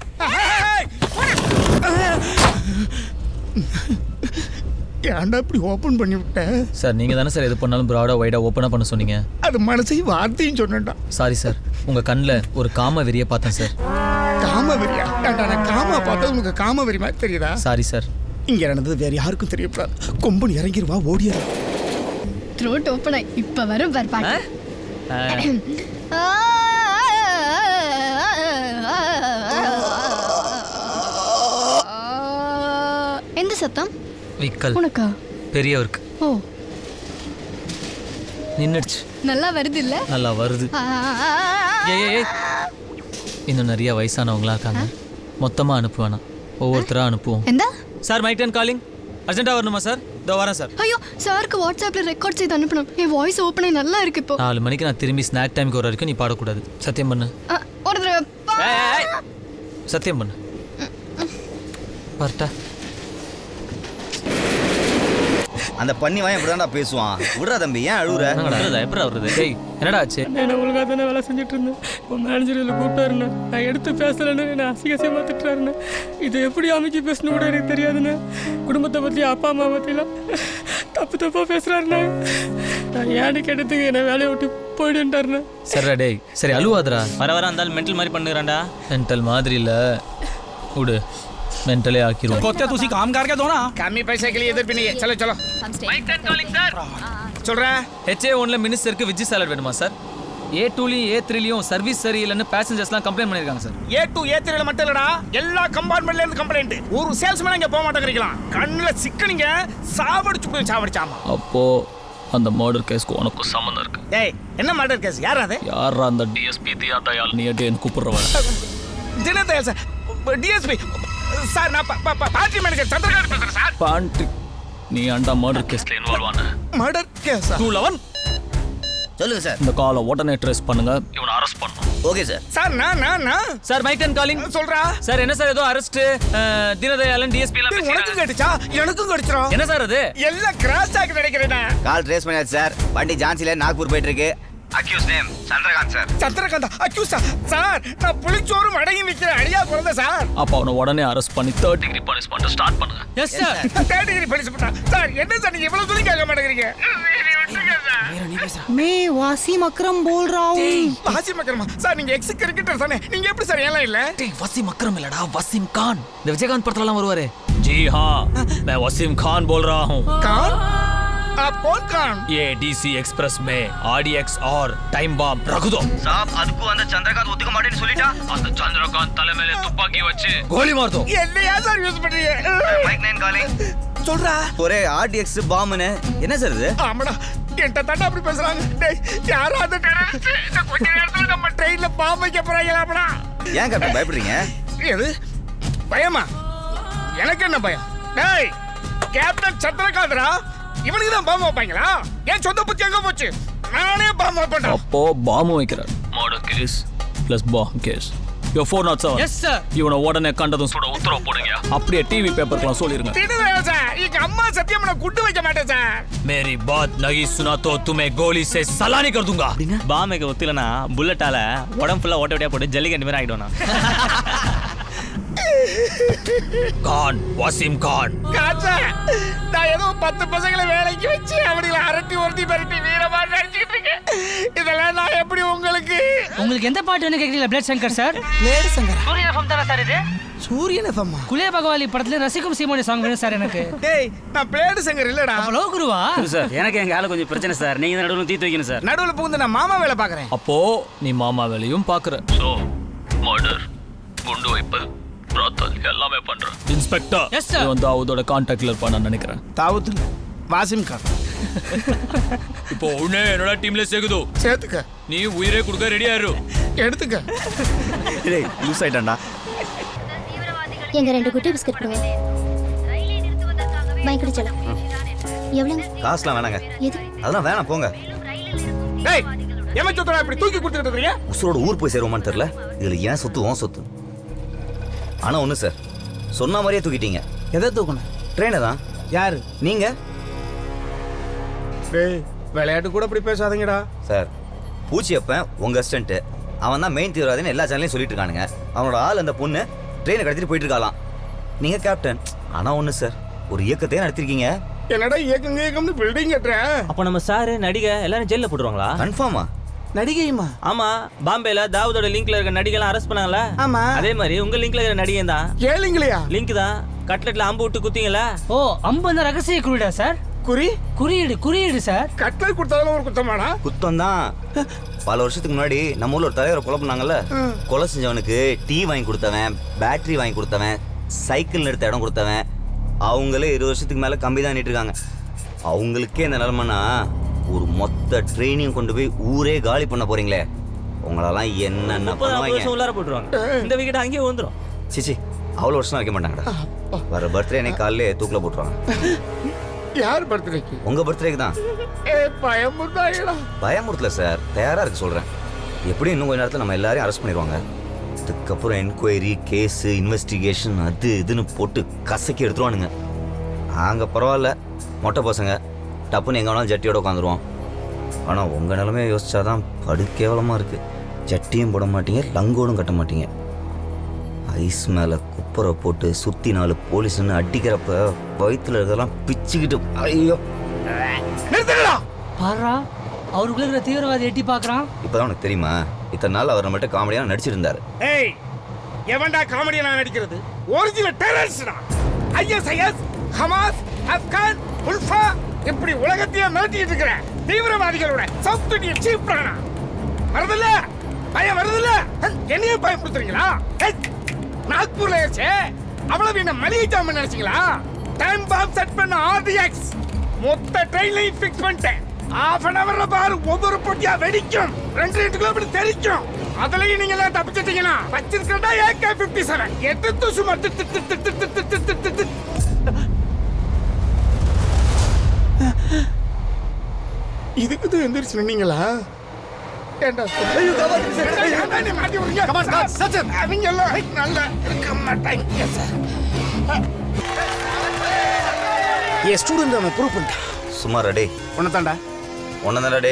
ஏன்டா இப்படி ஓபன் பண்ணி விட்ட? சார் நீங்க தானே சார் எது பண்ணாலும் ப்ராடா வைடா ஓப்பனா பண்ண சொன்னீங்க. அது மனசையும் வார்த்தையும் சொன்னேன்டா. Sorry sir. உங்க கண்ணுல ஒரு காம வெறிய பார்த்தேன் சார். காம வெறியா? ஏன்டா நான் காமா பார்த்தது உங்களுக்கு காம வெறி மாதிரி தெரியுதா? Sorry sir. இங்க நடந்தது வேற யாருக்கும் தெரியக்கூடாது. கொம்பன் இறங்கிடுவா, ஓடியா. த்ரோட் ஓப்பன் ஆயி இப்ப வரும் பார் பாட்டு. எந்த சத்தம்? விக்கல். உனக்கா? பெரியவருக்கு. ஓ நின்னுடுச்சு. நல்லா வருது இல்ல? நல்லா வருது. ஏய் இன்னும் நிறைய வயசானவங்களா இருக்காங்க. மொத்தமா அனுப்புவேனா, ஒவ்வொருத்தரா அனுப்புவோம். எந்த சார் மைக் டென் காலிங். அர்ஜென்ட்டா வரணுமா சார்? இதோ வரேன் சார். ஐயோ சாருக்கு வாட்ஸ்அப்ல ரெக்கார்ட் செய்து அனுப்பணும். என் வாய்ஸ் ஓப்பன் ஆகி நல்லா இருக்கு இப்போ. 4 மணிக்கு நான் திரும்பி ஸ்நாக் டைம்க்கு வர வரைக்கும் நீ பாடக்கூடாது. சத்தியம் பண்ணு. ஒரு தடவை சத்தியம் பண்ணு. வரட்டா. அந்த பண்ணி வாங்க இப்படிதான்டா பேசுவான். விடுறா தம்பி, ஏன் அழுகுற? எப்படி வருது? டேய் என்னடா ஆச்சு? நான் ஒழுங்காக தானே வேலை செஞ்சுட்டு இருந்தேன். உன் மேனேஜர் இதில் கூப்பிட்டாருண்ணே. நான் எடுத்து பேசலைன்னு நான் அசிங்கசியமாக திட்டுறாருண்ணே. இதை எப்படி அமைச்சு பேசணும் கூட எனக்கு தெரியாதுண்ணே. குடும்பத்தை பற்றி அப்பா அம்மா பற்றிலாம் தப்பாக பேசுகிறாருண்ணே. நான் ஏன்னு கேட்டதுக்கு என்னை வேலையை விட்டு போயிடுன்ட்டாருண்ணே. சரிடா டேய், சரி அழுவாதடா. வர வர அந்த மென்டல் மாதிரி பண்ணுறான்டா. மென்டல் மாதிரி இல்லை, விடு, மென்டலே ஆக்கிடுவோம். कोत्ते तुसी काम करके दो ना, कमी पैसे के लिए इधर भी नहीं है. चलो चलो. Mike ten calling sir. चल रहा है. HA1ல மினிஸ்டருக்கு வெஜ் சாலட் வேணுமா சார்? A2லயும் A3லயும் சர்வீஸ் சரியில்லைன்னு பேசஞ்சர்ஸ்லாம் கம்ப்ளைண்ட் பண்ணிருக்காங்க சார். A2 A3ல மட்டும் இல்லடா, எல்லா கம்பார்ட்மெண்ட்ல இருந்து கம்ப்ளைண்ட். ஒரு சேல்ஸ்மேன் இங்க போக மாட்டேங்கறீங்களா? கண்ணுல சிக்கனிங்க சாவடிச்சு போய் சாவடிச்சாமா. அப்போ அந்த மர்டர் கேஸ்க்கு உனக்கு சம்மந்தம் இருக்கு. டேய் என்ன மர்டர் கேஸ்? யாரா அது? யாரா அந்த டிஎஸ்பி தியாதயால் நீ அடேன் கூப்பிடுறவன்? Dinadayal sir, DSP sir. நான் பார்ட்டி மேனேஜர் சந்திரகாந்த் பேசுறேன் சார். பாண்டி நீ அந்த மர்டர் கேஸ்ல இன்வால்வ் ஆன? Murder case 211. சொல்லுங்க சார். இந்த காலை உடனே ட்ரேஸ் பண்ணுங்க, இவனை அரெஸ்ட் பண்ணணும். Okay sir. சார் நான் சார் மைக் டென் காலிங் சொல்றா. சார் என்ன சார் ஏதோ அரெஸ்ட் தினதயாளன் டிஎஸ்பி எல்லாம் உனக்கு கேட்டுச்சா? எனக்கும் கேட்டுச்சா? என்ன சார் அது? எல்லாம் கிராஸ் ஆகி நினைக்கிறேன். கால் ட்ரேஸ் பண்ணியாச்சு சார். வண்டி ஜான்சில நாக்பூர் போயிட்டு இருக்கு. Accused name Chandrakant sir. Chandrakant accused sir. நான் புளிச்சோறு மடங்கி நிக்கிற அடியா குழந்தை சார். அப்ப அவனை உடனே அரெஸ்ட் பண்ணி 3rd டிகிரி பனிஷ்மென்ட் ஸ்டார்ட் பண்ணுங்க. Yes sir. 3rd degree punishment sir. என்ன சார் நீங்க இவ்வளவு தூரம் கேட்க மாட்டேங்கிறீங்க? मैं वसीम अकरम बोल रहा हूँ. वसीम अकरम சார், நீங்க எக்ஸ் கிரிக்கெட்டர் தானே? நீங்க எப்படி சார் ஏலாம் இல்ல? டேய் வசீம் அக்ரம் இல்லடா, வசீம் கான். இந்த விஜயகாந்த் படத்துல எல்லாம் வருவாரே. जी हां, मैं वसीम खान बोल रहा हूं. कौन? आप कौन खान? ये डीसी एक्सप्रेस में RDX और टाइम बम रख दो. சாப் அதுக்கு அந்த சந்திரகாந்த் ஒத்துக்க மாட்டேன்னு சொல்லிட்டா அந்த சந்திரகாந்த் தலை மேல துப்பாக்கி வச்சு கோலி மார் दो. என்னையா சார் யூஸ் பண்றீங்க? மைக் 9 காலிங் சொல்றா. ஒரே RDX பாம்னு என்ன சார் இது? ஆமாடா, என்கிட்ட தாண்டா அப்படி பேசுறாங்க. டேய் யாரா அந்த டெரரிஸ்ட்? இந்த கொஞ்ச நேரத்துல நம்ம ட்ரெயின்ல பாம்பு வைக்க போறாங்களாடா. ஏன் கேப்டன் பயப்படுறீங்க? எது பயமா? எனக்கு என்ன பயம்? டேய் கேப்டன் சந்திரகாந்த்ரா, இவனுக்கு தான் பாம்பு வைப்பாங்களா? ஏன் சொந்த புத்தி எங்க போச்சு? நானே பாம்பு வைப்பேன். அப்போ பாம்பு வைக்கிறார். மர்டர் கேஸ் ப்ளஸ் பாம்பு கேஸ். யோ 407. Yes sir. இவனை உடனே கண்டதும் சுட உத்தரவு போடுங்க. அப்படியே டிவி பேப்பர்லாம் சொல்லிருங்க. திடுவேன் சார். எங்க அம்மா சத்தியம் நான் குட்டு வைக்க மாட்டேன் சார். मेरी बात नहीं सुना तो तुम्हें गोली से सलानी कर दूंगा. பாமைக்கு ஒத்துலனா புல்லட்டால உடம்பு ஃபுல்லா ஓட்ட ஓட்டியா போட்டு ஜல்லிக்கட்டு மாதிரி ஆயிடுவானா. கான், வசீம் கான். காச்சா, நான் ஏதோ 10 பசங்களை வேலைக்கு வச்சு அவங்களை அரட்டி ஒருத்தி பரட்டி வீரமா நடிச்சிட்டு இருக்கேன். இதெல்லாம் நான் எப்படி உங்களுக்கு எந்த பாட்டு வேணும் கேக்குறீங்களா? Blade Shankar sir. Blade Shankar. Surya FM தானே சார் இது? சூரியன் எஃப்எம். குலே பகவாலி படத்துல ரசிக்கும் சீமோனி சாங் வேணும் சார் எனக்கு. டேய் நான் பிளேட் சங்கர் இல்லடா. அவ்வளோ குருவா? சார் எனக்கு எங்க ஆளு கொஞ்சம் பிரச்சனை சார். நீங்க நடுவுல தீத்து வைக்கணும் சார். நடுவுல புகுந்து நான் மாமா வேலை பாக்குறேன். அப்போ நீ மாமா வேலையும் பாக்குற. சோ மர்டர், குண்டு வைப்பு, பிராத்தல் எல்லாமே பண்ற. Inspector yes sir. இவன் தாவூதோட கான்டாக்ட்ல இருப்பான்னு நினைக்கிறேன். தாவூத் வாசிம் கான். இப்போ உடனே என்னோட டீம்ல சேகுது. சேர்த்துக்க. நீ உயிரே கொடுக்க ரெடியா இரு. எடுத்துக்க. டேய் லூஸ் ஆயிட்டான்டா. எங்க 2 குட்டி பிஸ்கட் கொடுங்க. மைக்கடி செல்ல. எவ்வளவு? காசுலாம் வேணாங்க. எது? அதெல்லாம் வேணாம் போங்க. டேய் ஏமா சொத்தடா இப்படி தூக்கி கொடுத்துட்டு இருக்கீங்க? உசுரோட ஊர் போய் சேருவோமான்னு தெரியல. இதுல ஏன் சொத்து ஓன் சொத்து. ஆனா ஒண்ணு சார், சொன்ன மாதிரியே தூக்கிட்டீங்க. எதை தூக்கணும்? ட்ரெயினை தான். யாரு? நீங்க? டேய் விளையாட்டு கூட இப்படி பேசாதீங்கடா. சார் பூச்சியப்பன் உங்க அசிஸ்டன்ட், அவன் தான் மெயின் தீவிரவாதின்னு எல்லா சேனல்லையும் சொல்லிட்டு இருக்கானுங்க. அவனோட ஆள் அந்த பொண்ணு ட்ரெயினை கடத்திட்டு போயிட்டு இருக்காளாம். நீங்க கேப்டன். ஆனா ஒண்ணு சார், ஒரு இயக்கத்தையே நடத்திருக்கீங்க. என்னடா இயக்கம்னு பில்டிங் கட்டுறேன். அப்ப நம்ம சார் நடிகை எல்லாரும் ஜெயில போட்டுருவாங்களா? கன்ஃபார்மா? நடிகையுமா? ஆமா, பாம்பேல தாவூதோட லிங்க்ல இருக்க நடிகைலாம் அரெஸ்ட் பண்ணாங்கல. ஆமா. அதே மாதிரி உங்க லிங்க்ல இருக்கிற நடிகை தான். ஏலிங்களையா? லிங்க் தான். கட்லெட்ல அம்பு விட்டு குத்திங்களா? ஓ, அம்பு அந்த ரகசிய குறியீடா சார்? குறியீடு சார். கட்லெட் கொடுத்தாலும் ஒரு குத்தமாடா? குத்தம் தான். பல வருஷத்துக்கு முன்னாடி நம்ம ஊர்ல ஒரு தலைவரை கொலை பண்ணாங்கல்ல. கொலை செஞ்சவனுக்கு டீ வாங்கி கொடுத்தவன், பேட்டரி வாங்கி கொடுத்தவன், சைக்கிள் எடுத்த இடம் கொடுத்தவன், அவங்களே 20 வருஷத்துக்கு மேல கம்பி தான் நீட்டு இருக்காங்க. அவங்களுக்கே இந்த நிலைமைனா ஒரு மொத்த ட்ரெயினிங் கொண்டு போய் ஊரே காலி பண்ண போறீங்களே, உங்களெல்லாம் என்னென்ன பண்ணுவாங்க. உள்ளார போட்டுருவாங்க. இந்த விக்கெட் அங்கேயே வந்துடும். சிச்சி அவ்வளோ வருஷம் வைக்க மாட்டாங்கடா. வர பர்த்டே அன்னைக்கு காலையிலே தூக்கில் போட்டுருவாங்க. யார் பர்த்டேக்கு? உங்க பர்த்டேக்கு தான். பயமுறுத்தாங்களா? பயமுறுத்தல சார், தயாரா இருக்கு சொல்றேன். எப்படி இன்னும் கொஞ்ச நேரத்தில் நம்ம எல்லாரையும் அரெஸ்ட் பண்ணிடுவாங்க. அதுக்கப்புறம் என்கொயரி கேஸு இன்வெஸ்டிகேஷன் அது இதுன்னு போட்டு கசக்கி எடுத்துருவானுங்க. நாங்கள் பரவாயில்ல, மொட்டை பசங்க டப்புன்னு எங்கே வேணாலும் ஜட்டியோட உட்காந்துருவோம். ஆனால் உங்கள் நிலமையை யோசிச்சாதான் படு கேவலமாக இருக்குது. ஜட்டியும் போட மாட்டீங்க, லங்கோடும் கட்ட மாட்டீங்க. ஐஸ் மேலே குப்பரை போட்டு சுற்றி 4 போலீஸ்ன்னு அடிக்கிறப்ப வயிற்றுல இருக்கிறதெல்லாம் பிச்சுக்கிட்டு ஐயோ பாரா அவருக்குள்ள இருக்கிற தீவிரவாதி எட்டி பார்க்கறான். இப்போதான் உனக்கு தெரியுமா, இத்தனை நாள் அவர் நம்மள்ட்ட காமெடியாக நடிச்சிருந்தாரு. ஏய் எவன்டா காமெடியா நான் நடிக்கிறது? ஒரிஜினல் டெரரிஸ்டா. ஐஎஸ்ஐஎஸ், ஹமாஸ், ஆப்கான், உல்ஃபா இப்படி உலகத்தையே மிரட்டிட்டு இருக்கிற தீவிரவாதிகளோட சவுத் இந்தியன் சீஃப் பிளானா. வருதுல்ல பயம், வருதுல்ல என்னையே பயப்படுத்துறீங்களா? நாக்பூர்ல ஏச்சே அவ்வளவு என்ன மளிகை ஜாமான் நினைச்சீங்களா? டைம் பாம் செட் பண்ண ஆர்டிஎக்ஸ் மொத்த ட்ரெயின்லையும் ஃபிக்ஸ் பண்ணிட்டேன். half an hourல பாரு ஒவ்வொரு பொட்டியா வெடிக்கும், 2 கிலோமீட்டர் தெரிக்கும். அதுலயும் நீங்க எல்லாம் தப்பிச்சிட்டீங்கன்னா வச்சிருக்கா AK-57 எடுத்து சும்மா இதுக்கு எந்திரிச்சு நின்னீங்களா? ஏண்டா மாட்டி விடுங்க. அவங்க எல்லாம் நல்லா இருக்க மாட்டாங்க சார். என் ஸ்டூடெண்ட் அவன் ப்ரூவ் பண்ணிட்டான். சுமாரா டே உன்னதாண்டா ஒன்னதாண்டா டே.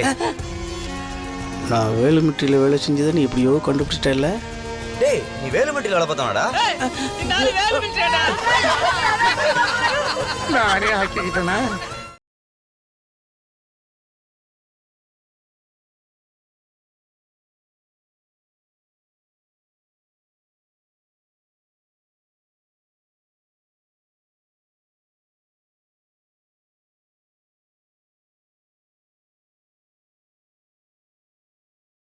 நான் வேலுமிட்டியில் வேலை செஞ்சதை நீ எப்படியோ கண்டுபிடிச்சிட்டல. டேய் நீ வேலுமட்டியில் வேலை பார்த்தவனடா? நானே ஆக்கிக்கிட்டேனா?